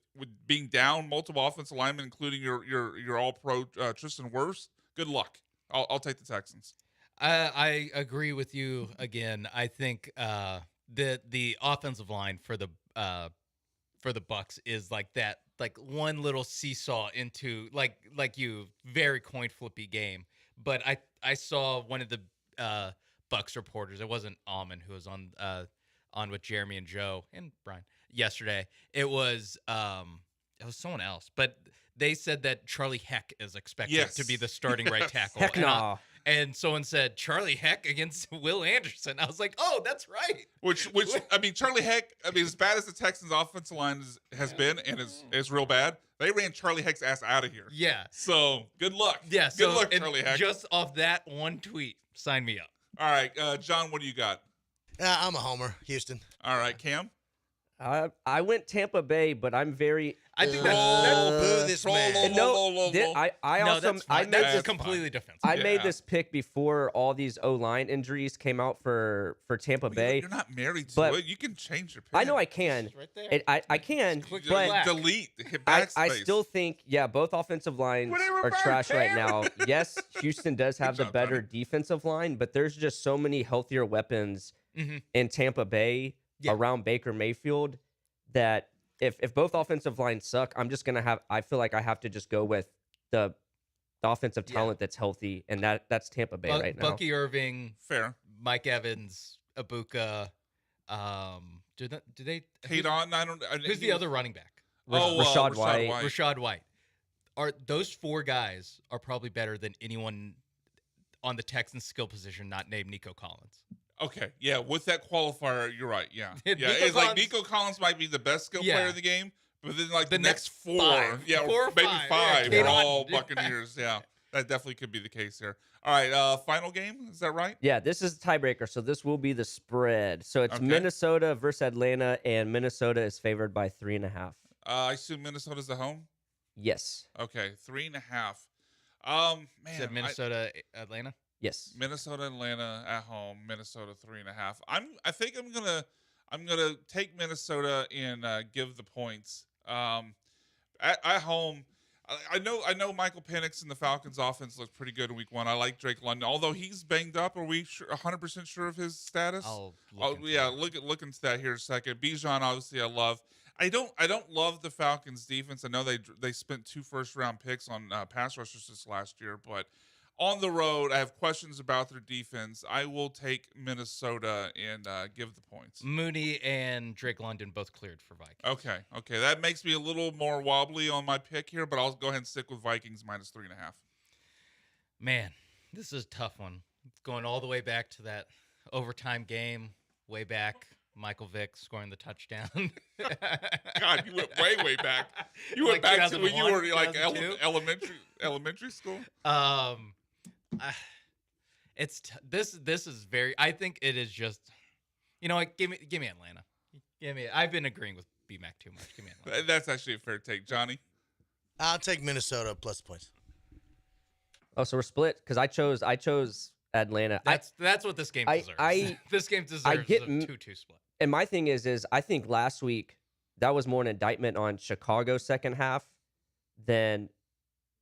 being down multiple offensive linemen, including your All Pro Tristan Wirfs. Good luck. I'll take the Texans. I agree with you again. I think the offensive line for the Bucks is like that, like one little seesaw into like you very coin flippy game. But I saw one of the Bucks reporters. It wasn't Almond who was on with Jeremy and Joe and Brian yesterday. It was someone else, but they said that Charlie Heck is expected to be the starting right tackle. Heck no. And someone said Charlie Heck against Will Anderson. I was like, oh, that's right. Which I mean, Charlie Heck. I mean, as bad as the Texans' offensive line has been and is real bad, they ran Charlie Heck's ass out of here. Yeah. So good luck. Yeah. Good luck, Charlie Heck. Just off that one tweet, sign me up. All right, John, what do you got? I'm a homer, Houston. All right, Cam. I went Tampa Bay, but I'm very. I think that's Boo this man. I also I made that's this completely defensive. I made this pick before all these O-line injuries came out for Tampa Bay. You're not married to but it. You can change your pick. I know I can. Right there. I can, Click but black. delete. Hit I backspace. still think, both offensive lines are trash right now. Yes, Houston does have the better defensive line, but there's just so many healthier weapons in Tampa Bay around Baker Mayfield that if both offensive lines suck, I'm just gonna have. I feel like I have to just go with the offensive talent that's healthy, and that's Tampa Bay right now. Bucky Irving, fair. Mike Evans, Ibuka. Do they? Hayden, Who's the other running back? Rashad White. Rashad White. Are those 4 guys are probably better than anyone on the Texans skill position not named Nico Collins. Okay, yeah, with that qualifier, you're right. Yeah, Nico it's like Collins- Nico Collins might be the best skill player in the game, but then like the next next 4, 5. yeah, 4 or maybe 5, 5 yeah, are all Kate Buccaneers. Yeah, that definitely could be the case here. All right, final game, is that right? Yeah, this is a tiebreaker, so this will be the spread. So it's Minnesota versus Atlanta, and Minnesota is favored by 3.5. I assume Minnesota's the home. Yes. Okay, 3.5. Man, Said Minnesota, Atlanta. Yes. Minnesota, Atlanta at home. Minnesota 3.5. I think I'm gonna take Minnesota and give the points. At home, I know Michael Penix and the Falcons' offense looked pretty good in Week 1. I like Drake London, although he's banged up. Are we 100% sure of his status? Look into that here in a second. Bijan, obviously, I love. I don't love the Falcons' defense. I know they spent 2 first-round picks on pass rushers this last year, but on the road, I have questions about their defense. I will take Minnesota and give the points. Mooney and Drake London both cleared for Vikings. Okay. That makes me a little more wobbly on my pick here, but I'll go ahead and stick with Vikings minus 3.5. Man, this is a tough one. Going all the way back to that overtime game, way back. Michael Vick scoring the touchdown. God, you went way back. You Like went back to when you 2001, were like 2002? elementary school. This is very. I think it is just. You know what? Give me Atlanta. I've been agreeing with BMAC too much. Give me Atlanta. That's actually a fair take, Johnny. I'll take Minnesota plus points. Oh, so we're split because I chose Atlanta. That's what this game deserves. This game deserves a 2-2 split. And my thing is I think last week that was more an indictment on Chicago's second half than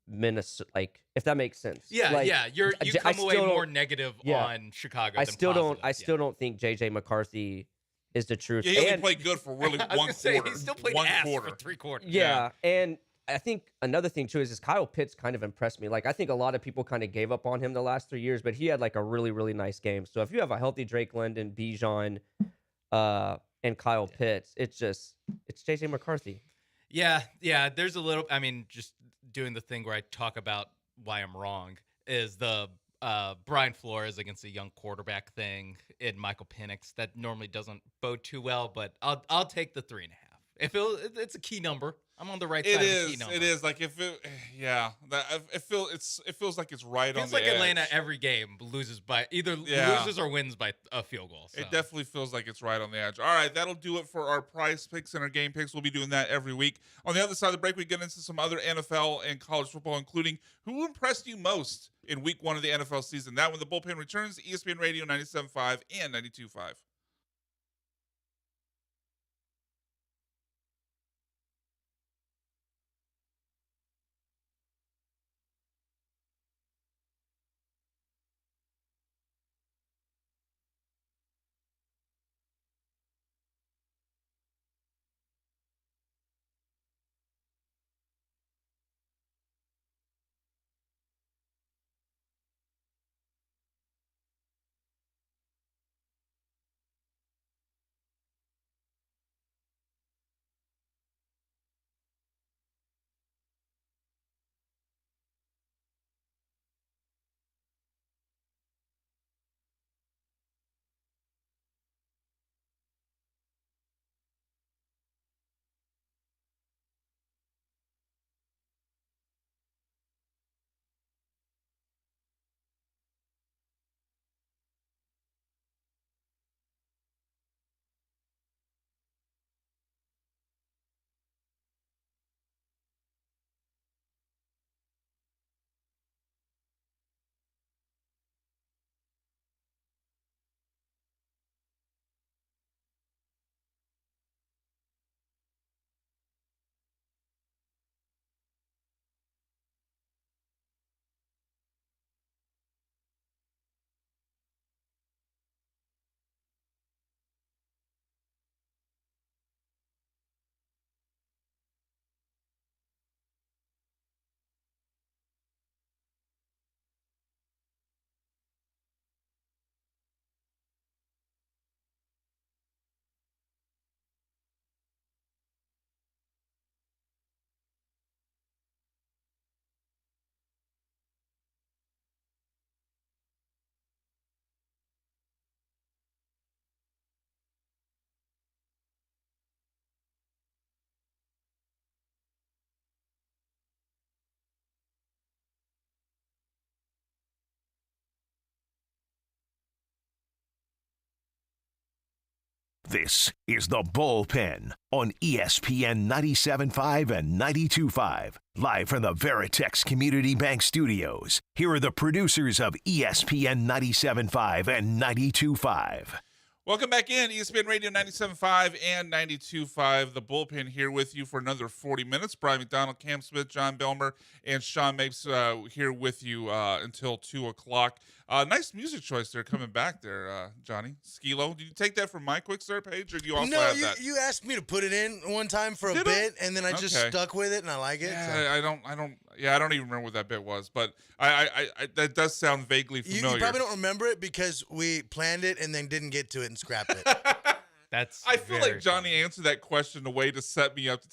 Minnesota. Like, if that makes sense. Yeah, like, yeah. You come away more negative on Chicago. I than still positive. I still don't think JJ McCarthy is the truth. Yeah, he only played good for really one quarter. He still played one ass quarter. for 3 quarters. Yeah, and I think another thing too is Kyle Pitts kind of impressed me. Like, I think a lot of people kind of gave up on him the last 3 years, but he had like a really, really nice game. So if you have a healthy Drake London, Bijan, and Kyle Pitts, it's JJ McCarthy. Yeah. There's a little. I mean, just doing the thing where I talk about why I'm wrong is the Brian Flores against a young quarterback thing in Michael Penix that normally doesn't bode too well, but I'll take the 3.5. It's a key number. I'm on the right side of the key number. It is like it feels like it's right on the like edge. Atlanta every game loses loses or wins by a field goal. So. It definitely feels like it's right on the edge. All right, that'll do it for our prize picks and our game picks. We'll be doing that every week. On the other side of the break, we get into some other NFL and college football, including who impressed you most in week 1 of the NFL season. That when the Bullpen returns, ESPN Radio 97.5 and 92.5. This is the Bullpen on ESPN 97.5 and 92.5. Live from the Veritex Community Bank Studios. Here are the producers of ESPN 97.5 and 92.5. Welcome back in, ESPN Radio 97.5 and 92.5. The Bullpen here with you for another 40 minutes. Brian McDonald, Cam Smith, John Belmer, and Sean Mapes here with you until 2 o'clock. Nice music choice there coming back there, Johnny. Skilo, did you take that from my quick start page, or do you also have that? You asked me to put it in one time for a bit, and then I just stuck with it, and I like it. Yeah, so. I don't even remember what that bit was, but I that does sound vaguely familiar. You probably don't remember it because we planned it and then didn't get to it and scrapped it. I feel like Johnny answered that question a way to set me up to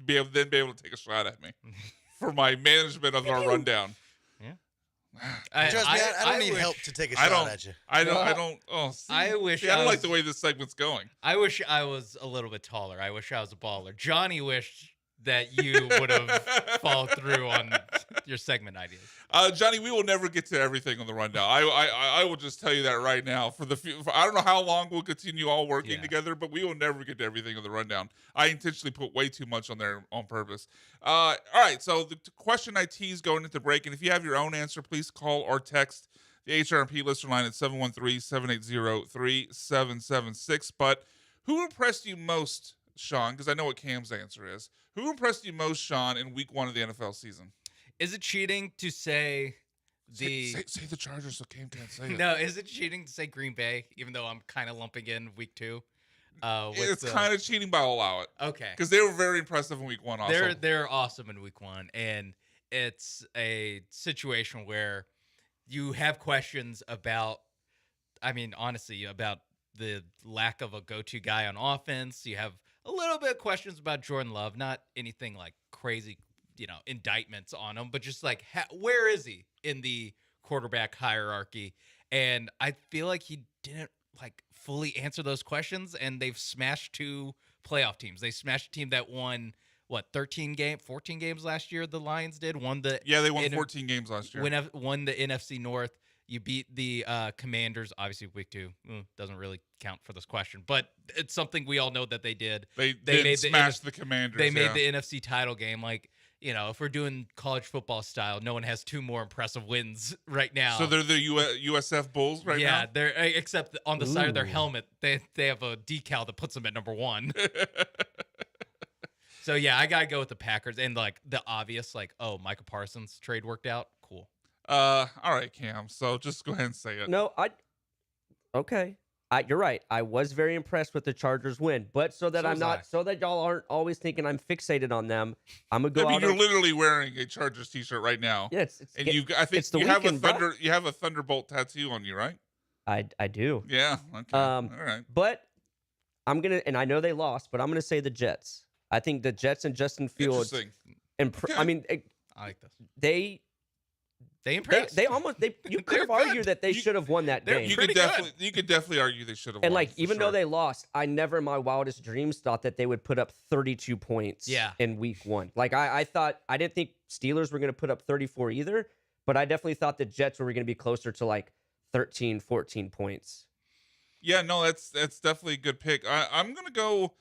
be able to take a shot at me for my management of our rundown. Yeah. Trust me, I don't need wish- help to take a I shot don't. at you. I don't. Oh, see, I wish see, I don't I like was- the way this segment's going. I wish I was a little bit taller. I wish I was a baller. Johnny wished that you would have followed through on your segment ideas. Johnny, we will never get to everything on the rundown. I will just tell you that right now. I don't know how long we'll continue all working together, but we will never get to everything on the rundown. I intentionally put way too much on there on purpose. All right, so the question I teased going into break, and if you have your own answer, please call or text the HRMP listener line at 713-780-3776. But who impressed you most, Sean? Because I know what Cam's answer is. Who impressed you most, Sean, in week 1 of the NFL season? Is it cheating to say Say the Chargers so Cam can't say it. No, is it cheating to say Green Bay, even though I'm kind of lumping in week 2? It's kind of cheating, but I'll allow it. Okay. Because they were very impressive in week 1 also. They're awesome in week 1, and it's a situation where you have questions about, I mean, honestly, about the lack of a go-to guy on offense. You have a little bit of questions about Jordan Love, not anything like crazy, indictments on him, but just like, where is he in the quarterback hierarchy? And I feel like he didn't like fully answer those questions, and they've smashed 2 playoff teams. They smashed a team that won 14 games last year. The Lions did they won 14 games last year. Won the NFC North. You beat the Commanders. Obviously, week 2 doesn't really count for this question, but it's something we all know that they did. They made smashed the Commanders. They made the NFC title game. Like, if we're doing college football style, no one has 2 more impressive wins right now. So they're the USF Bulls right now? Yeah, they're except on the side of their helmet, they have a decal that puts them at number 1. So yeah, I gotta go with the Packers, and like the obvious, like, oh, Micah Parsons trade worked out. Cool. All right, Cam. So just go ahead and say it. No, okay. You're right. I was very impressed with the Chargers win, but so that y'all aren't always thinking I'm fixated on them, I'm gonna go. You're literally wearing a Chargers t-shirt right now. Yeah, I think it's the you weekend, you have a Thunderbolt tattoo on you, right? I do. Yeah. Okay. All right. But I'm gonna, and I know they lost, but I'm gonna say the Jets. I think the Jets and Justin Fields. Interesting. I mean, I like this. They impressed. You could have argued that they should have won that game. You could definitely argue they should have won. And like, even though they lost, I never in my wildest dreams thought that they would put up 32 points in week 1. Like I didn't think Steelers were going to put up 34 either, but I definitely thought the Jets were going to be closer to like 13, 14 points. Yeah, no, that's definitely a good pick. I'm going to go.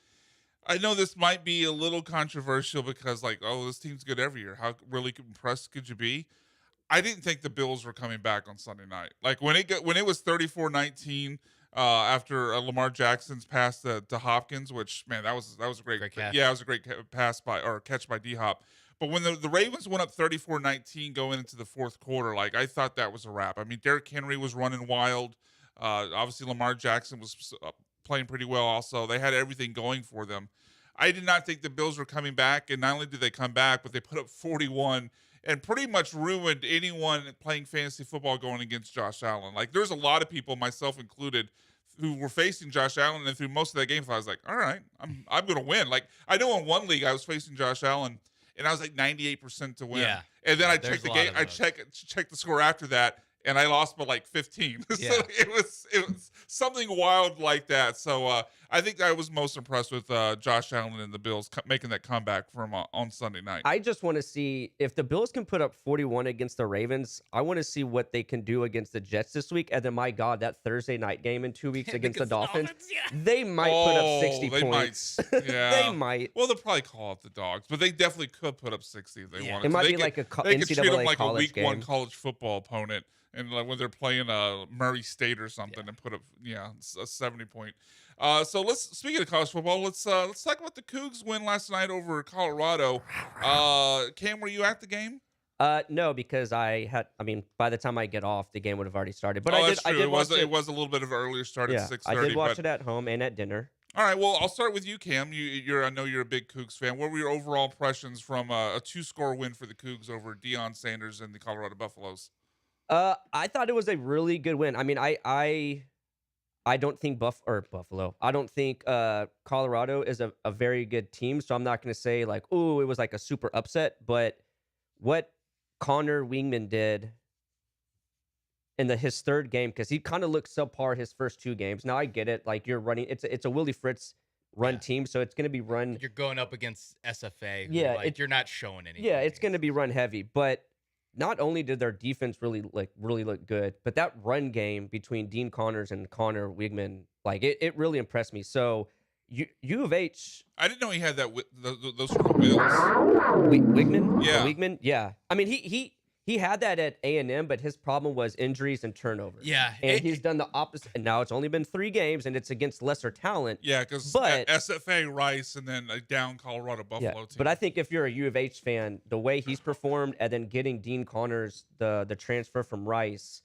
I know this might be a little controversial because, like, oh, this team's good every year. How really impressed could you be? I didn't think the Bills were coming back on Sunday night. Like when it was 34-19 after Lamar Jackson's pass to Hopkins, which, man, that was a great catch. Yeah, it was a great catch by D-Hop. But when the Ravens went up 34-19 going into the fourth quarter, like, I thought that was a wrap. I mean, Derrick Henry was running wild. Obviously, Lamar Jackson was playing pretty well also. They had everything going for them. I did not think the Bills were coming back, and not only did they come back, but they put up 41 and pretty much ruined anyone playing fantasy football going against Josh Allen. Like, there's a lot of people, myself included, who were facing Josh Allen, and through most of that game, I was like, all right, I'm going to win. Like, I know in one league I was facing Josh Allen, and I was like 98% to win. Yeah. And then I checked the game. I checked the score after that, and I lost by like 15. Yeah. So it was something wild like that. So I think I was most impressed with Josh Allen and the Bills making that comeback from on Sunday night. I just want to see if the Bills can put up 41 against the Ravens. I want to see what they can do against the Jets this week. And then, my God, that Thursday night game in 2 weeks against the Dolphins, they might put up 60 points. Yeah. They might. Well, they'll probably call it the Dogs, but they definitely could put up 60 if they wanted. It might they be like a they could treat them NCAA like a college week 1 game. college football opponent. And like when they're playing Murray State or something and put up a 70-point. So speaking of college football, let's talk about the Cougs win last night over Colorado. Cam, were you at the game? No, because by the time I get off, the game would have already started. But that's true. it was a little bit of an earlier start at 6:30. I did watch it at home and at dinner. All right, well, I'll start with you, Cam. I know you're a big Cougs fan. What were your overall impressions from a 2-score win for the Cougs over Deion Sanders and the Colorado Buffaloes? I thought it was a really good win. I mean, I don't think Buffalo. I don't think Colorado is a very good team. So I'm not going to say like, oh, it was like a super upset. But what Connor Wingman did his third game because he kind of looked subpar his first 2 games. Now I get it. Like you're running, it's a Willie Fritz run team, so it's going to be run. You're going up against SFA. Who, Yeah, you're not showing anything. Yeah, it's going to be run heavy, but not only did their defense really look good, but that run game between Dean Connors and Connor Wigman, like it really impressed me. So U of H, I didn't know he had that those sort of wheels. Wigman, Yeah. Wigman, yeah. I mean, he had that at A&M, but his problem was injuries and turnovers. Yeah, and he's done the opposite. And now it's only been 3 games, and it's against lesser talent. Yeah, because SFA, Rice, and then down Colorado Buffalo team. But I think if you're a U of H fan, the way he's performed, and then getting Dean Connors the transfer from Rice,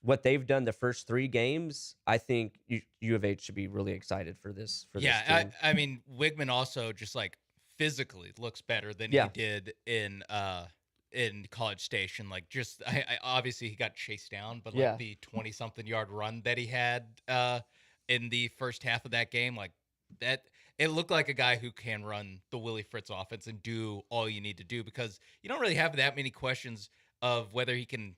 what they've done the first 3 games, I think U of H should be really excited for this. This team. I mean, Wigman also just like physically looks better than he did in College Station. Like just, I obviously he got chased down, but like the 20-something yard run that he had in the first half of that game, like that, it looked like a guy who can run the Willie Fritz offense and do all you need to do, because you don't really have that many questions of whether he can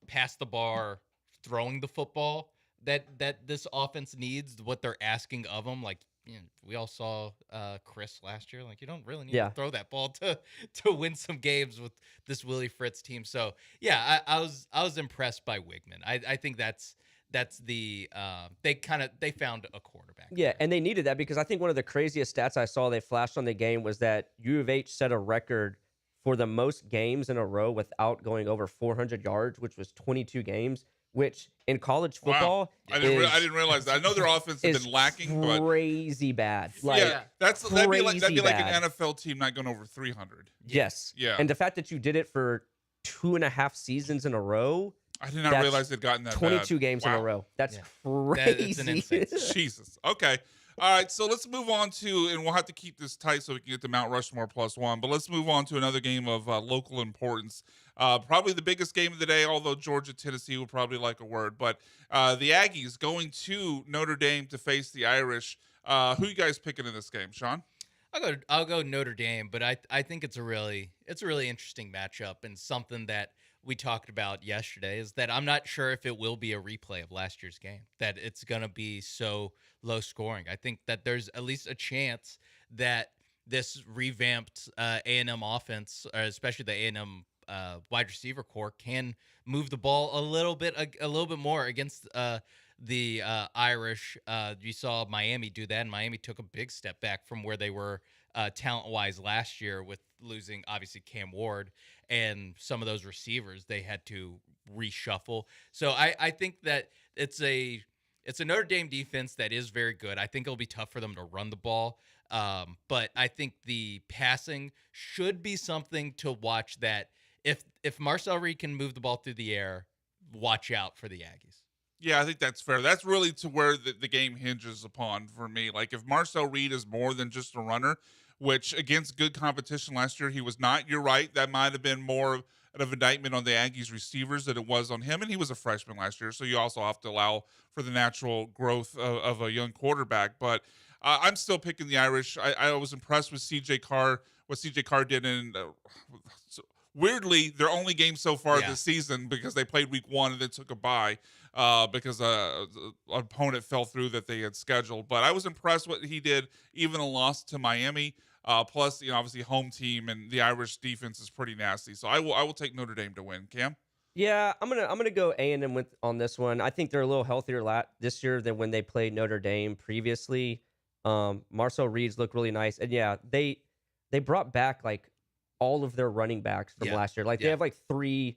pass the bar, throwing the football that this offense needs, what they're asking of him. Like, you know, we all saw Chris last year. Like, you don't really need to throw that ball to win some games with this Willie Fritz team. So yeah, I was impressed by Wigman. I think that's the they found a quarterback. Yeah, and they needed that, because I think one of the craziest stats I saw they flashed on the game was that U of H set a record for the most games in a row without going over 400 yards, which was 22 games. Which in college football, I didn't realize that. I know their offense has been lacking, but crazy bad. Like, that'd be like an NFL team not going over 300. Yes. Yeah. And the fact that you did it for 2.5 seasons in a row. I did not realize they'd gotten that 22 bad. games in a row. That's crazy. That's an insane. Jesus. Okay. All right, so let's move on to, and we'll have to keep this tight so we can get to Mount Rushmore +1, but let's move on to another game of local importance. Probably the biggest game of the day, although Georgia-Tennessee would probably like a word, but the Aggies going to Notre Dame to face the Irish. Who you guys picking in this game, Sean? I'll go Notre Dame, but I think it's a really interesting matchup, and something that we talked about yesterday is that I'm not sure if it will be a replay of last year's game, that it's going to be so low scoring. I think that there's at least a chance that this revamped A&M offense, or especially the A&M wide receiver core, can move the ball a little bit more against the Irish. You saw Miami do that, and Miami took a big step back from where they were talent-wise last year, with losing obviously Cam Ward and some of those receivers they had to reshuffle. So I think that it's a Notre Dame defense that is very good. I think it'll be tough for them to run the ball, but I think the passing should be something to watch. That if Marcel Reed can move the ball through the air, watch out for the Aggies. Yeah, I think that's fair. That's really to where the game hinges upon for me. Like, if Marcel Reed is more than just a runner, which against good competition last year he was not, you're right. That might have been more of an indictment on the Aggies receivers than it was on him, and he was a freshman last year, so you also have to allow for the natural growth of a young quarterback. But I'm still picking the Irish. I was impressed with C.J. Carr, what C.J. Carr did in weirdly, their only game so far this season, because they played week 1 and then took a bye because an opponent fell through that they had scheduled. But I was impressed what he did, even a loss to Miami. Plus, obviously home team, and the Irish defense is pretty nasty. So I will take Notre Dame to win. Cam? Yeah, I'm gonna go A&M on this one. I think they're a little healthier this year than when they played Notre Dame previously. Marcel Reed's look really nice, and they brought back like all of their running backs from last year. Like they have like 3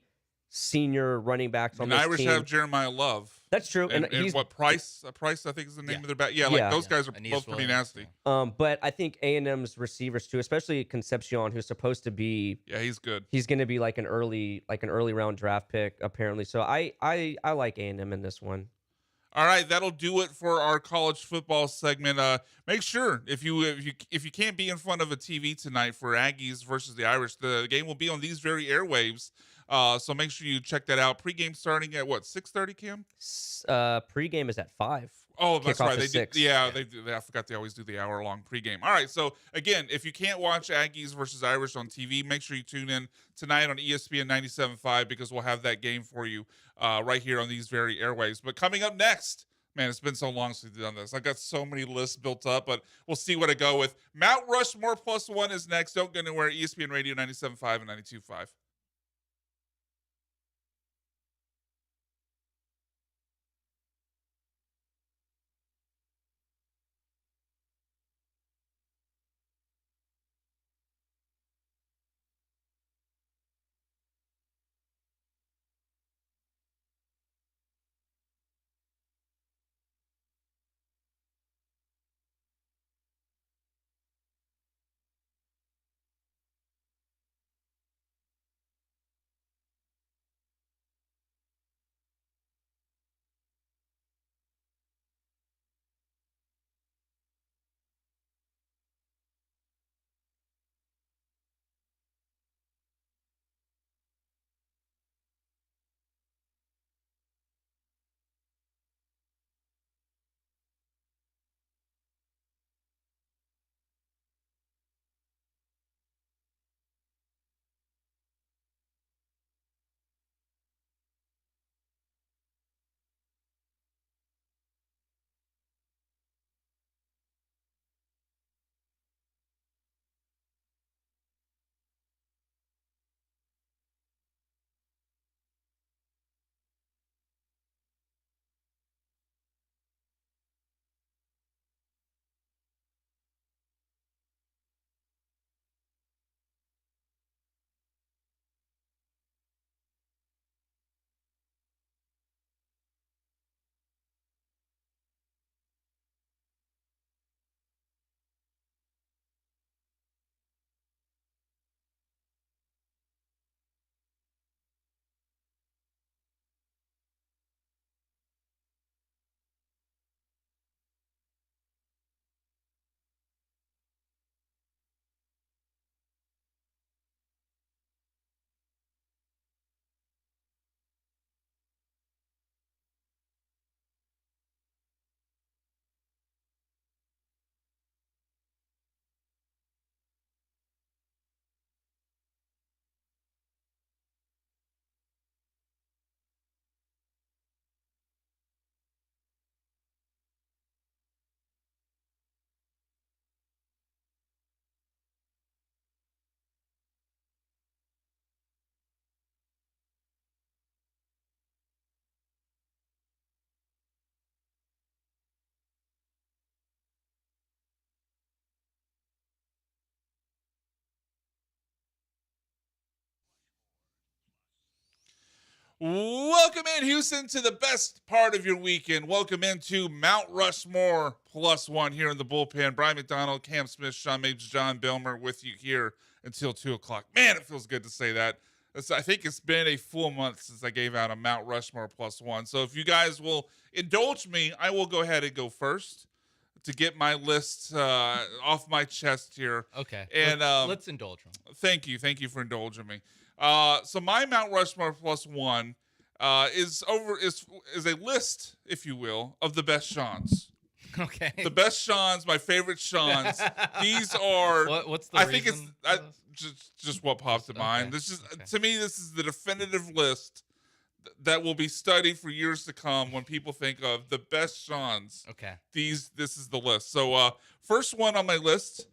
senior running backs on the this Irish team. have Jeremiah Love. That's true. And what Price? Price, I think, is the name of their back. Yeah, like those guys are both pretty nasty. But I think A&M's receivers too, especially Concepcion, who's supposed to be. Yeah, he's good. He's going to be like an early round draft pick apparently. So I like A&M in this one. All right, that'll do it for our college football segment. Make sure if you can't be in front of a TV tonight for Aggies versus the Irish, the game will be on these very airwaves. So make sure you check that out. Pregame starting at what, 6:30, Cam? Pregame is at 5. Oh, that's Kickoff right. is They did. 6. Yeah, I forgot they always do the hour-long pregame. All right. So again, if you can't watch Aggies versus Irish on TV, make sure you tune in tonight on ESPN 97.5 because we'll have that game for you right here on these very airwaves. But coming up next, man, it's been so long since we've done this. I got so many lists built up, but we'll see what I go with. Mount Rushmore +1 is next. Don't go anywhere. ESPN Radio 97.5 and 92.5. Welcome in, Houston, to the best part of your weekend. Welcome into Mount Rushmore +1 here in the bullpen. Brian McDonald, Cam Smith, Sean Mapes, John Belmer with you here until 2 o'clock. Man, it feels good to say that. I think it's been a full month since I gave out a Mount Rushmore +1. So if you guys will indulge me, I will go ahead and go first to get my list off my chest here. Okay. And let's indulge them. Thank you for indulging me. So my Mount Rushmore +1 is a list, if you will, of the best Seans. Okay. The best Seans, my favorite Seans. These are. What's the I reason think it's just what popped to mind. This is to me. This is the definitive list that will be studied for years to come when people think of the best Seans. Okay. This is the list. So first one on my list.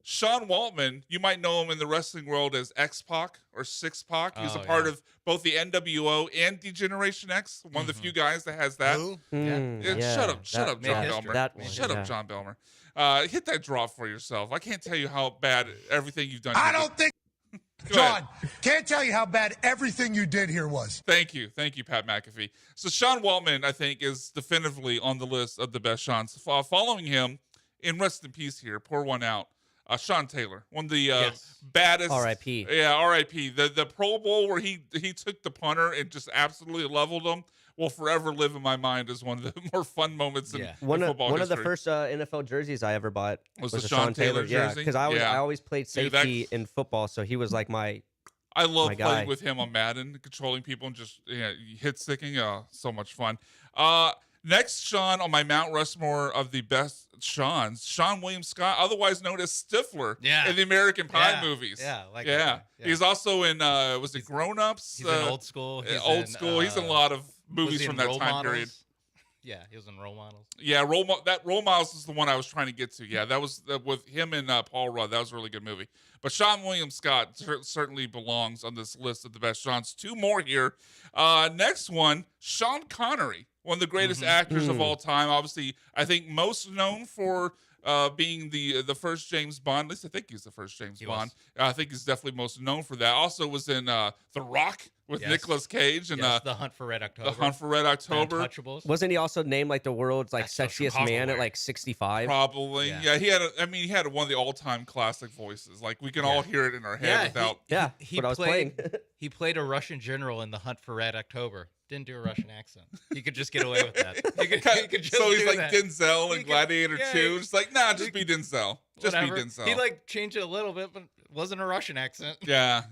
Sean Waltman, you might know him in the wrestling world as X-Pac or Six-Pac. He's a part of both the NWO and D-Generation X, one of the few guys that has that. Shut up, John Belmer. Shut up, John Belmer. Hit that drop for yourself. I can't tell you how bad everything you've done. I don't think, John, can't tell you how bad everything you did here was. Thank you, Pat McAfee. So Sean Waltman, I think, is definitively on the list of the best Seans. Following him, in rest in peace here, pour one out. Sean Taylor, one of the baddest. R.I.P. Yeah, R.I.P. The Pro Bowl where he took the punter and just absolutely leveled him will forever live in my mind as one of the more fun moments in football One history. of the first NFL jerseys I ever bought was a the Sean Taylor jersey. Yeah, because I always played safety in football, so he was like my. I love playing with him on Madden, controlling people and just hit sticking. So much fun. Next, Sean on my Mount Rushmore of the best Seans, Sean William Scott, otherwise known as Stifler in the American Pie movies. Yeah, yeah. He's also in was it Grown Ups? He's in Old School. He's Old School. He's in a lot of movies from that Role time Models? period. Yeah, he was in Role Models. Yeah, Role Models is the one I was trying to get to. Yeah, that was with him and Paul Rudd. That was a really good movie. But Sean William Scott certainly belongs on this list of the best Seans. 2 more here. Next one, Sean Connery, one of the greatest actors of all time. Obviously, I think most known for being the first James Bond. At least I think he's the first James Bond. I think he's definitely most known for that. Also was in The Rock with Nicolas Cage and The Hunt for Red October. The Hunt for Red October. Untouchables. Wasn't he also named like the world's like sexiest man at like 65? Probably. Yeah, he had one of the all-time classic voices. Like we can all hear it in our head without. What I was playing. He played a Russian general in The Hunt for Red October. Didn't do a Russian accent. He could just get away with that. He could just so he's do like that. Denzel in Gladiator 2. Just like, nah, just be Denzel. Just Whatever. be Denzel. He like changed it a little bit, but it wasn't a Russian accent. Yeah.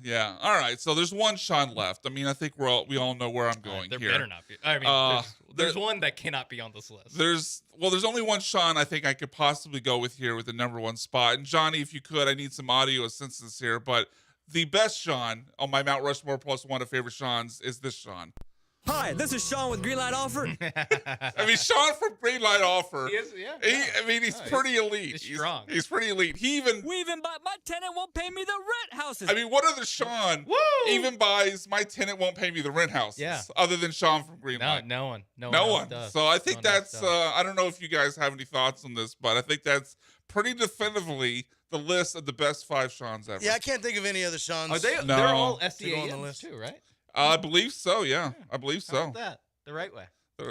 All right. So there's one Sean left. I mean, I think we all know where I'm going There here. better not be. I mean, there's one that cannot be on this list. There's only one Sean I think I could possibly go with here with the number 1 spot. And Johnny, if you could, I need some audio assistance here. But the best Sean on my Mount Rushmore plus one of favorite Seans is this Sean. Hi, this is Sean with Green Light Offer. I mean, Sean from Green Light Offer. He is, yeah. He's pretty elite. He's strong. He's pretty elite. We even buy my tenant won't pay me the rent houses. I mean, what other Sean even buys my tenant won't pay me the rent houses? Yeah. Other than Sean from Green Light. No one. No one. Does. So I think that's. I don't know if you guys have any thoughts on this, but I think that's pretty definitively the list of the best 5 Seans ever. Yeah, I can't think of any other Seans. Are they? No. They're all on the SEAs list too, right? I believe so. Yeah, I believe so. How about that? The right way.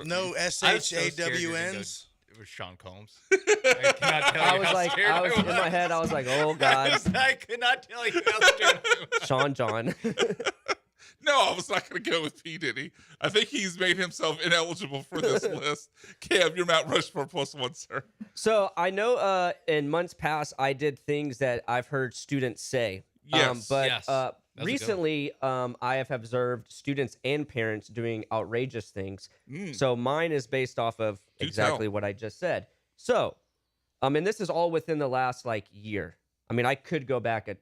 No I was so scared you were gonna SHAWNs. It was Sean Combs. I cannot tell I you was how like, scared I was in my head, I was like, oh God, I could not tell you how scared I was. Sean John. No, I was not going to go with P. Diddy. I think he's made himself ineligible for this list. Cam, you're Mount Rushmore plus 1, sir. So I know in months past I did things that I've heard students say. Yes. But Yes. That's a good recently I have observed students and parents doing outrageous things. So mine is based off of Do exactly tell. what I just said. So, and this is all within the last like year. I mean, I could go back at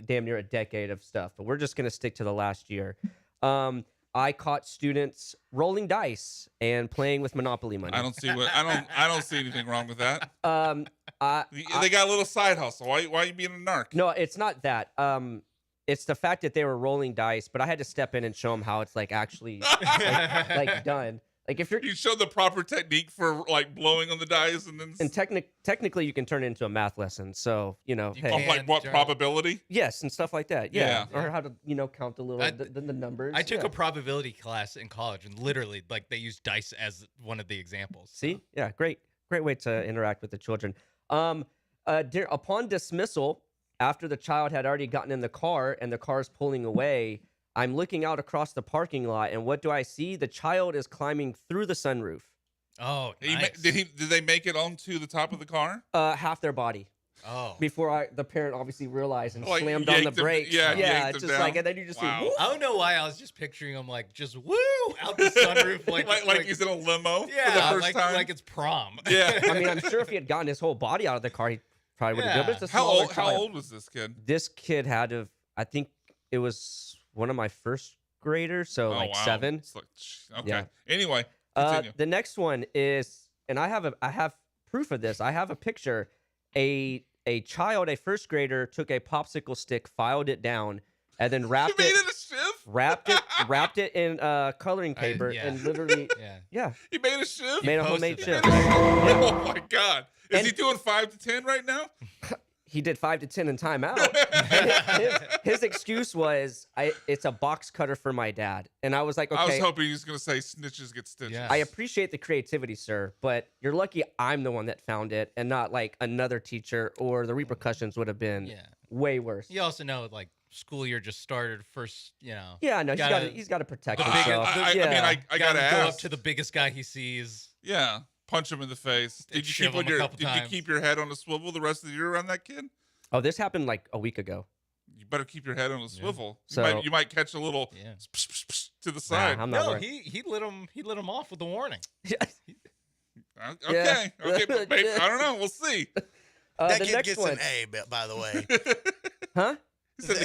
damn near a decade of stuff, but we're just going to stick to the last year. I caught students rolling dice and playing with Monopoly money. I don't see anything wrong with that. They got a little side hustle. Why are you being a narc? No, it's not that. It's the fact that they were rolling dice, but I had to step in and show them how it's like actually like done. Like if you show the proper technique for like blowing on the dice and technically you can turn it into a math lesson. So like what probability? Yes, and stuff like that. Yeah. Or how to count the little the numbers. I took a probability class in college, and literally like they used dice as one of the examples. See, yeah, great way to interact with the children. Upon dismissal, after the child had already gotten in the car and the car's pulling away, I'm looking out across the parking lot, and what do I see? The child is climbing through the sunroof. Oh, nice. Did they make it onto the top of the car? Half their body. Oh. Before the parent obviously realized and Like, slammed on the brakes. yanked just them down. like, and then you just see, whoop. I don't know why I was just picturing him like just woo out the sunroof like he's in a limo for the Yeah, first time. like it's prom. Yeah. I mean, I'm sure if he had gotten his whole body out of the car, he probably would have Yeah. been. But it's a How smaller old child. was this kid? This kid had to, I think it was one of my first graders, so Oh, like wow. 7. It's like, okay. Yeah. Anyway, continue. The next one is, and I have proof of this. I have a picture. A child, a first grader, took a popsicle stick, filed it down, and then wrapped You made it. it a shiv? Wrapped it in coloring paper, yeah. and literally, Yeah. He made a shiv? made a posted homemade that. chip. Oh my God. Is And- he doing 5 to 10 right now? He did 5 to 10 in timeout. his excuse was, it's a box cutter for my dad, and I was like, okay. I was hoping he was going to say snitches get stitches. Yeah. I appreciate the creativity, sir, but you're lucky I'm the one that found it and not like another teacher, or the repercussions would have been way worse. You also know like school year just started first. Yeah, no, gotta- he's got to protect the himself. I yeah. mean, I got to go ask. up to the biggest guy he sees. Yeah. Punch him in the face. Did you Shiv keep him a couple did you times. keep your head on a swivel the rest of the year around that kid? Oh, this happened like a week ago. You better keep your head on a swivel. So- You might catch a little Yeah. to the side. I'm not No, worried. he lit him off with a warning. Okay, but maybe, I don't know. We'll see. That the kid next gets one. an A, by the way. Huh?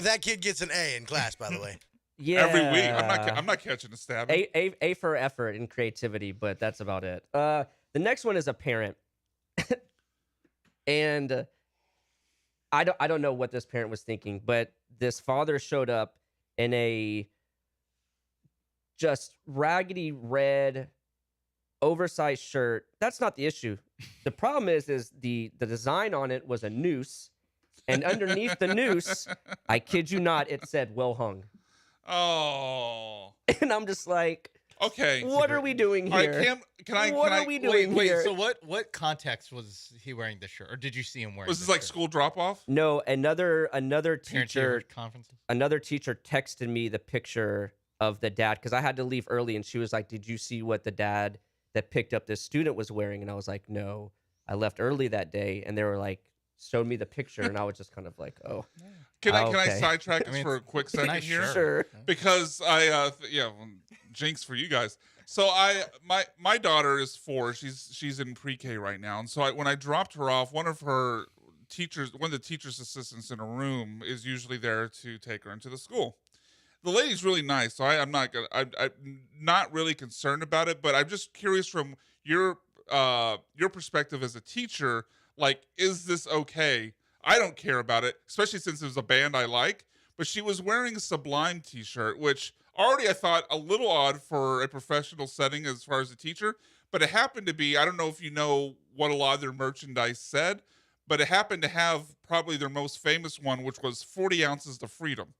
That kid gets an A in class, by the way. Yeah. Every week, I'm not catching a stab. A for effort and creativity, but that's about it. The next one is a parent, and I don't know what this parent was thinking, but this father showed up in a just raggedy red, oversized shirt. That's not the issue. The problem is the design on it was a noose, and underneath the noose, I kid you not, it said "well hung." Oh. And I'm just like, okay. What are we doing All here? right, Cam, What are we doing wait, here? so what context was he wearing the shirt, or did you see him wearing? Was this like shirt? school drop off? No, another Parent-teacher teacher conferences? another teacher texted me the picture of the dad because I had to leave early, and she was like, "Did you see what the dad that picked up this student was wearing?" And I was like, "No, I left early that day." And they were like, showed me the picture, and I was just kind of like, "Oh." Can I okay. sidetrack this for a quick second nice here? shirt. Sure. Because jinx for you guys. So my daughter is 4. She's in pre-K right now, and so when I dropped her off, one of the teacher's assistants in a room is usually there to take her into the school. The lady's really nice, so I'm not really concerned about it, but I'm just curious from your perspective as a teacher, like, is this okay? I don't care about it, especially since it was a band I like, but she was wearing a Sublime t-shirt, which already I thought a little odd for a professional setting as far as a teacher, but it happened to be, I don't know if you know what a lot of their merchandise said, but it happened to have probably their most famous one, which was 40 ounces to freedom.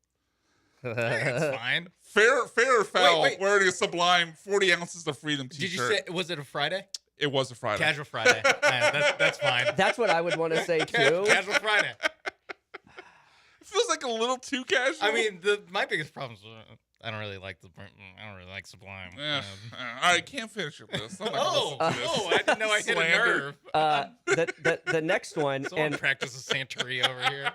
It's fine. Fair or foul, Wait. wearing a Sublime 40 ounces to freedom Did you t-shirt. say, was it a Friday? It was a Friday. Casual Friday. That's fine. That's what I would want to say too. Casual Friday. It feels like a little too casual. I mean, my biggest problem is I don't really like Sublime. Yeah. All right, can't finish your list. I'm not gonna listen to this. I didn't know I hit a Slander. nerve. The next one, Someone and practices Santeria over here.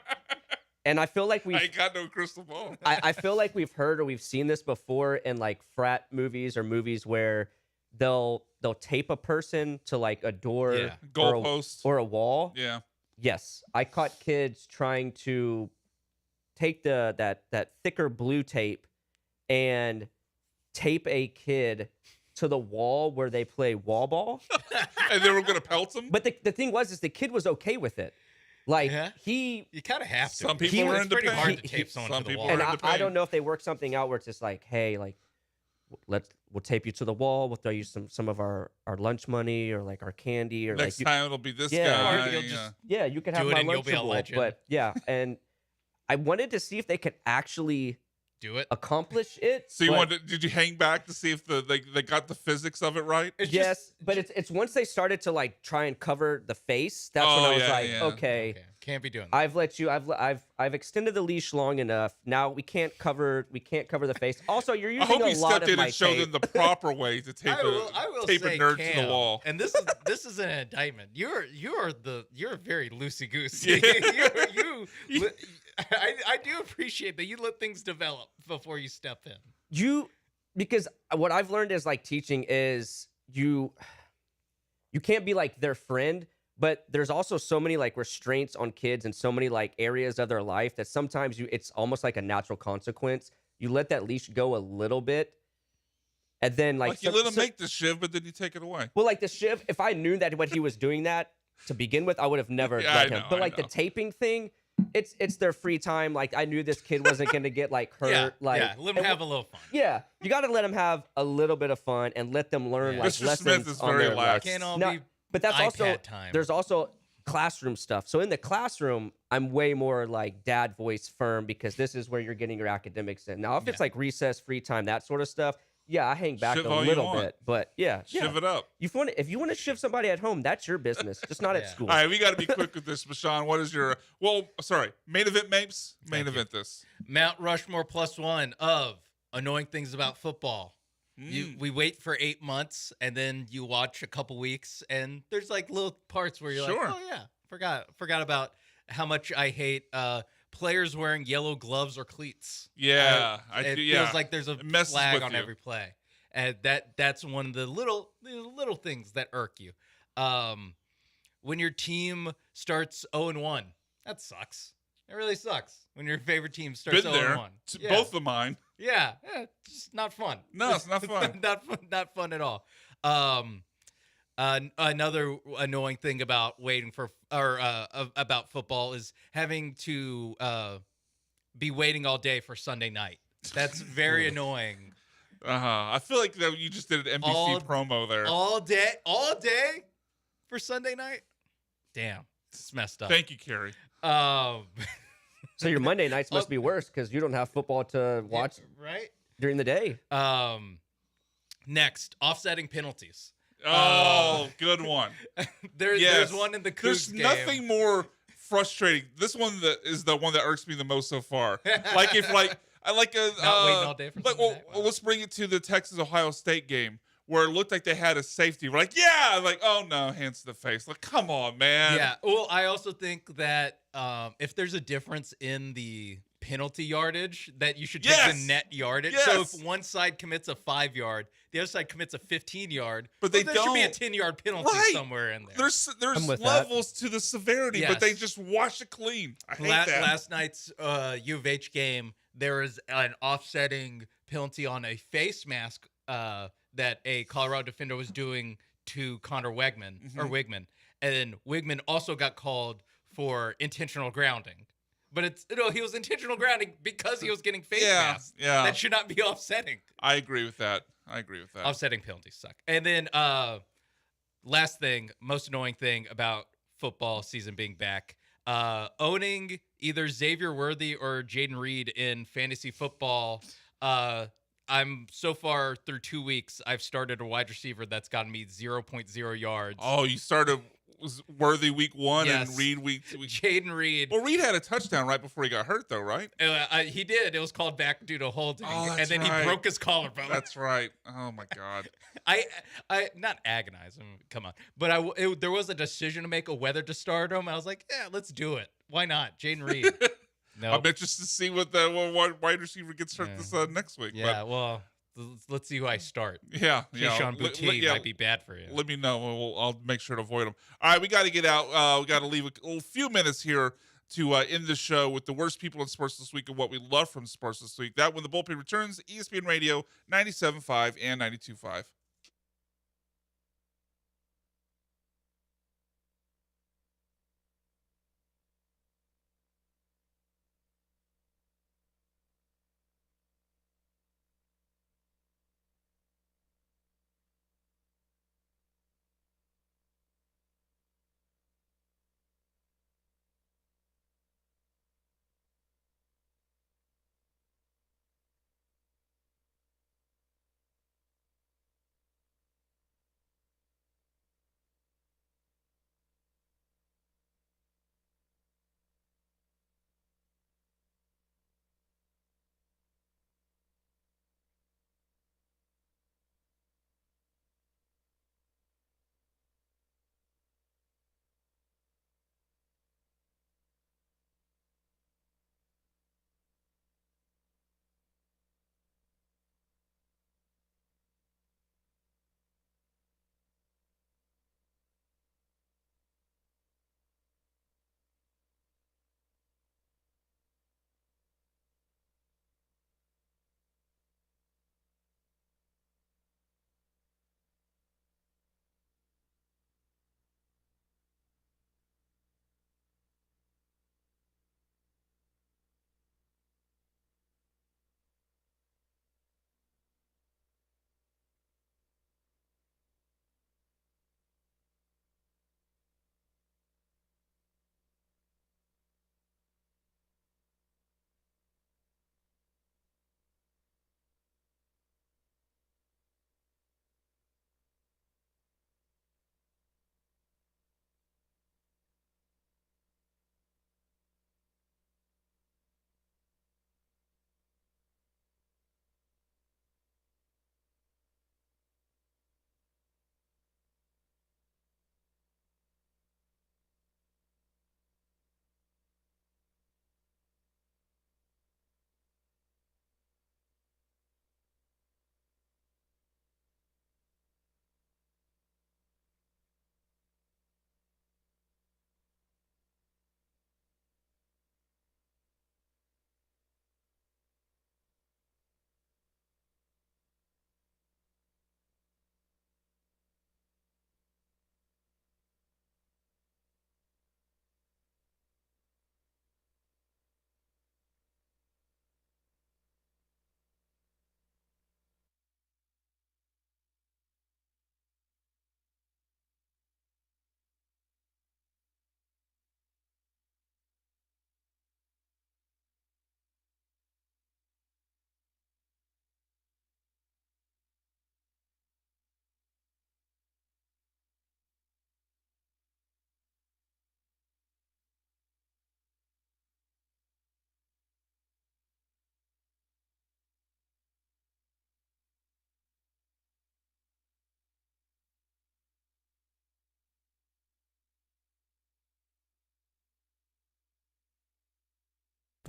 I feel like I ain't got no crystal ball. I feel like we've heard or we've seen this before in like frat movies or movies where they'll tape a person to like a door Yeah. Goalpost. or a wall. Yeah. Yes, I caught kids trying to take that thicker blue tape and tape a kid to the wall where they play wall ball. And they were going to pelt him? But the thing was the kid was okay with it. Like Yeah. You kind of have to. Some people are it's into pretty pain. hard to tape someone Some to the people wall. are and into I pain. don't know if they work something out where it's just like, hey, like we'll tape you to the wall. We'll throw you some of our lunch money or like our candy or Next like time it'll be this Yeah. guy. Or you'll yeah. just yeah, you could have do it my and you'll be a Lunchable, legend. but yeah, and I wanted to see if they could actually Do it. accomplish it. So you but- wanted? Did you hang back to see if they got the physics of it right? It's yes, just- but it's once they started to like try and cover the face. That's Oh, when I was yeah, like, yeah. okay, Can't be doing that. I've let you. I've extended the leash long enough. Now we can't cover the face. Also, you're I using hope a you lot stepped of in my and showed tape. them the proper way to tape I will tape a say, nerd to Cam, the wall. and this is an indictment. You're very loosey goosey. Yeah. I do appreciate that you let things develop before you step in. Because what I've learned is like teaching is you can't be like their friend, but there's also so many like restraints on kids and so many like areas of their life that sometimes it's almost like a natural consequence. You let that leash go a little bit, and then like you let him make the shiv, but then you take it away. well, like the shiv. If I knew that what he was doing that to begin with, I would have never Yeah, let I him. know, But I like know. the taping thing, it's their free time. Like I knew this kid wasn't gonna get like hurt. Like let them have a little fun. yeah, you got to let them have a little bit of fun and let them learn Yeah. like Mr. lessons Smith is on very their lax. life. Can't all No, be but that's also iPad time. there's also classroom stuff. So in the classroom, I'm way more like dad voice firm because this is where you're getting your academics in. Now, if it's like recess, free time, that sort of stuff, yeah, I hang back Shiv a all you little want. bit. But yeah, Shiv it up. if you want to shiv somebody at home, that's your business, just not at Yeah. school. All right, we got to be quick with this, Bashan. What is your main event, Mapes? Main event this. Mount Rushmore +1 of annoying things about football. Mm. We wait for 8 months and then you watch a couple weeks and there's like little parts where you're Sure. like, oh yeah, forgot about how much I hate players wearing yellow gloves or cleats. Yeah, It do. Yeah, feels like there's a It messes flag with on you. every play, and that's one of the little things that irk you. When your team starts 0-1, that sucks. It really sucks when your favorite team starts Been 0-1. there. Yeah. Both of mine. Yeah, just not fun. No, it's not fun. Not fun at all. Another annoying thing about waiting for about football is having to be waiting all day for Sunday night. That's very annoying. I feel like that you just did an NBC promo there. All day for Sunday night. Damn, it's messed up. Thank you, Carrie. So your Monday nights must be worse because you don't have football to watch right during the day. Next, offsetting penalties. Oh, good one. There's one in the Cougs game. There's nothing more frustrating. This one is the one that irks me the most so far. Like if I like a not waiting all day for let's bring it to the Texas Ohio State game where it looked like they had a safety. We're like, yeah, like, oh no, hands to the face. Like, come on, man. Yeah. Well, I also think that if there's a difference in the penalty yardage, that you should take the net yardage. Yes. So if one side commits a 5-yard, the other side commits a 15-yard, but there should be a 10-yard penalty somewhere in there. There's levels to the severity, but they just wash it clean. I hate that. Last night's U of H game, there was an offsetting penalty on a face mask that a Colorado defender was doing to Connor Wegman, and then Wigman also got called for intentional grounding. But he was intentional grounding because he was getting face masks. Yeah. That should not be offsetting. I agree with that. Offsetting penalties suck. And then last thing, most annoying thing about football season being back, owning either Xavier Worthy or Jaden Reed in fantasy football. I'm so far through 2 weeks, I've started a wide receiver that's gotten me 0.0 yards. Oh, you started Worthy week 1 Yes. and Reed week 2. Jaden Reed. Well, Reed had a touchdown right before he got hurt, though, right? He did. It was called back due to holding, Oh, and then he broke his collarbone. That's right. Oh my God. I not agonize him. Come on, but there was a decision to make of whether to start him. I was like, yeah, let's do it. Why not, Jaden Reed? No, I'm interested to see what wide receiver gets hurt this next week. Yeah, well, let's see who I start. Yeah, Keyshawn Boutte might be bad for you. Let me know. I'll make sure to avoid him. All right, we got to get out. We got to leave a few minutes here to end the show with the worst people in sports this week and what we love from sports this week. That when the Bullpen returns, ESPN Radio 97.5 and 92.5.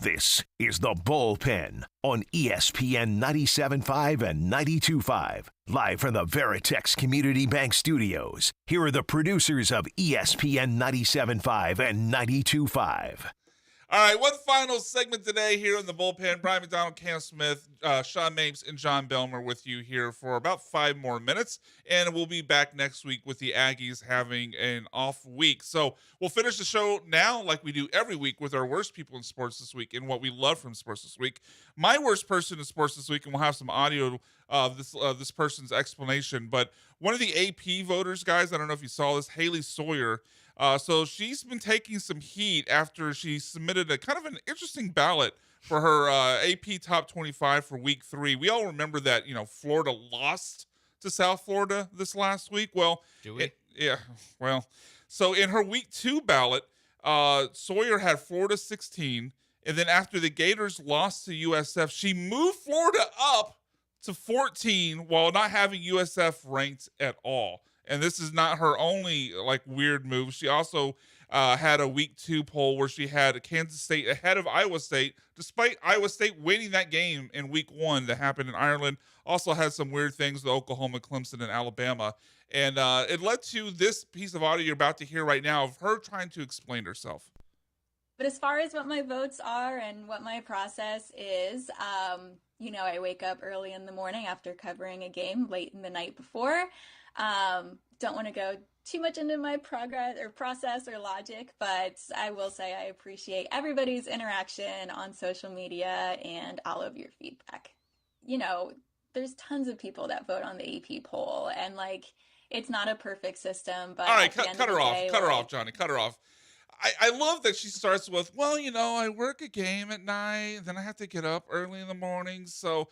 This is The Bullpen on ESPN 97.5 and 92.5. Live from the Veritex Community Bank Studios. Here are the producers of ESPN 97.5 and 92.5. All right, one final segment today here in the bullpen. Brian McDonald, Cam Smith, Sean Mapes, and John Belmer with you here for about 5 more minutes. And we'll be back next week with the Aggies having an off week. So we'll finish the show now like we do every week with our worst people in sports this week and what we love from sports this week. My worst person in sports this week, and we'll have some audio of this person's explanation. But one of the AP voters, guys, I don't know if you saw this, Haley Sawyer, so she's been taking some heat after she submitted a kind of an interesting ballot for her AP Top 25 for Week 3. We all remember that, Florida lost to South Florida this last week. Well, do we? Yeah. Well, so in her Week 2 ballot, Sawyer had Florida 16, and then after the Gators lost to USF, she moved Florida up to 14 while not having USF ranked at all. And this is not her only weird move. She also had a Week 2 poll where she had Kansas State ahead of Iowa State, despite Iowa State winning that game in Week 1 that happened in Ireland. Also had some weird things with Oklahoma, Clemson, and Alabama. And it led to this piece of audio you're about to hear right now of her trying to explain herself. But as far as what my votes are and what my process is, I wake up early in the morning after covering a game late in the night before. Don't want to go too much into my progress or process or logic, but I will say I appreciate everybody's interaction on social media and all of your feedback. There's tons of people that vote on the AP poll, and it's not a perfect system, but all right, cut her off, Johnny, cut her off. I love that she starts with, well, I work a game at night, then I have to get up early in the morning. So,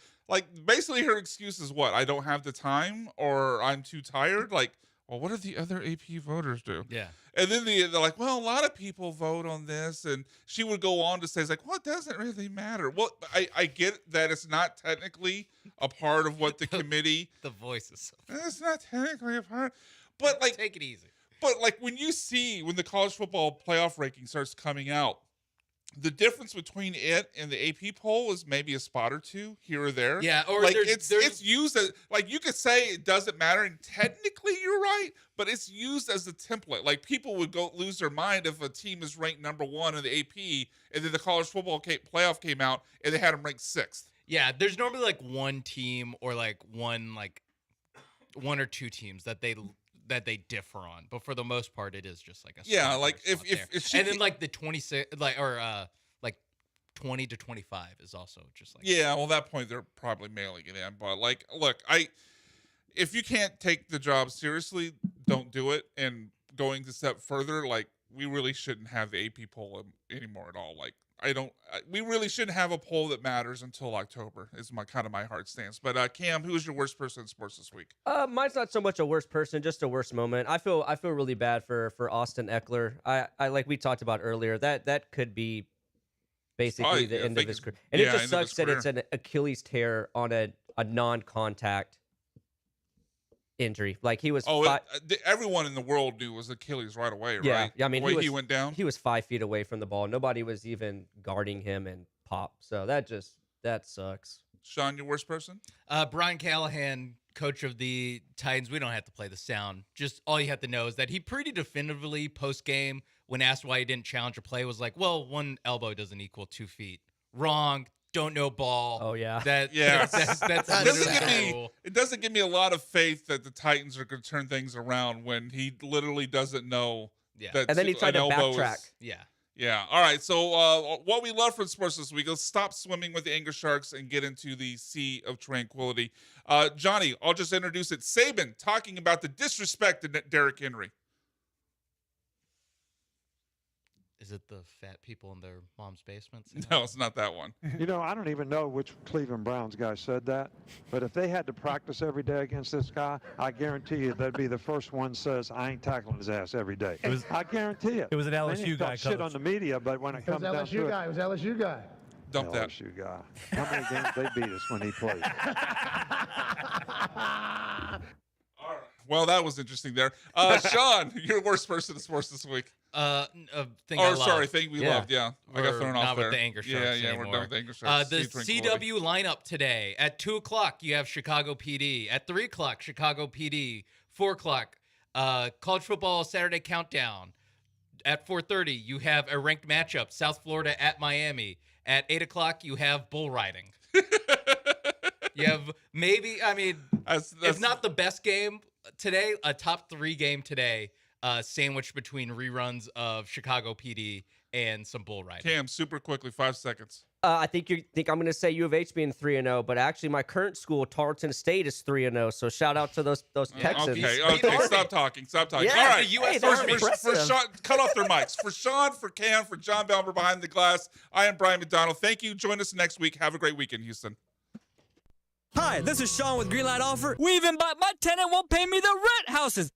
basically her excuse is what? I don't have the time, or I'm too tired. Well, what do the other AP voters do? Yeah. And then they're like, well, a lot of people vote on this. And she would go on to say, well, it doesn't really matter. Well, I get that it's not technically a part of what the committee. The voices. It's not technically a part. But take it easy. But when the college football playoff ranking starts coming out, the difference between it and the AP poll is maybe a spot or two here or there. Yeah, or it's used as you could say it doesn't matter, and technically you're right, but it's used as a template. People would go lose their mind if a team is ranked number 1 in the AP, and then the college football playoff came out and they had them ranked 6th. Yeah, there's normally one team or one or two teams that they differ on, but for the most part, it is just a if she and then the 26 or 20 to 25 is also just at that point they're probably mailing it in. But look, if you can't take the job seriously, don't do it. And going a step further, we really shouldn't have the AP poll anymore at all. We really shouldn't have a poll that matters until October is my heart stance. But Cam, who is your worst person in sports this week? Mine's not so much a worst person, just a worst moment. I feel really bad for Austin Eckler. I like we talked about earlier, that could be basically the end of his career. And it just sucks that it's an Achilles tear on a non-contact injury. He was everyone in the world knew it was Achilles right away, right? Yeah, I mean, he went down. He was 5 feet away from the ball. Nobody was even guarding him and pop. So that sucks. Sean, your worst person? Brian Callahan, coach of the Titans. We don't have to play the sound. Just all you have to know is that he pretty definitively post-game, when asked why he didn't challenge a play, was like, well, 1 elbow doesn't equal 2 feet. Wrong. Don't know ball. Oh yeah. That's it doesn't give me a lot of faith that the Titans are going to turn things around when he literally doesn't know. Yeah. And then he tried to backtrack. Yeah. All right. So what we love from sports this week, let's stop swimming with the anger sharks and get into the sea of tranquility. Johnny, I'll just introduce it. Saban talking about the disrespect to Derrick Henry. Is it the fat people in their mom's basements? No, it's not that one. I don't even know which Cleveland Browns guy said that, but if they had to practice every day against this guy, I guarantee you they'd be the first one says, I ain't tackling his ass every day. I guarantee it. It was an LSU guy. Shit on the media, but when it comes down to it. It was LSU guy. Dump that. LSU guy. How many games they beat us when he played? All right. Well, that was interesting there. Sean, your worst person in sports this week. Thing I love. Sorry, thing we loved. Yeah, I got thrown off not there. with the Anchor Sharks Yeah, anymore. we're done with the Anchor Sharks. The CW lineup today at 2:00 you have Chicago PD. At 3:00 Chicago PD. 4:00 college football Saturday countdown. At 4:30 you have a ranked matchup: South Florida at Miami. At 8:00 you have bull riding. You have if not the best game today, a top 3 game today. Sandwiched between reruns of Chicago PD and some bull riding. Cam, super quickly, 5 seconds. I think I'm going to say U of H being 3-0, but actually my current school, Tarleton State, is 3-0. So shout out to those Texans. Okay, stop talking. Yeah, All right, for Sean, cut off their mics. For Sean, for Cam, for John Belmer behind the glass, I am Brian McDonald. Thank you. Join us next week. Have a great weekend, Houston. Hi, this is Sean with Greenlight Offer. We even bought my tenant won't pay me the rent houses.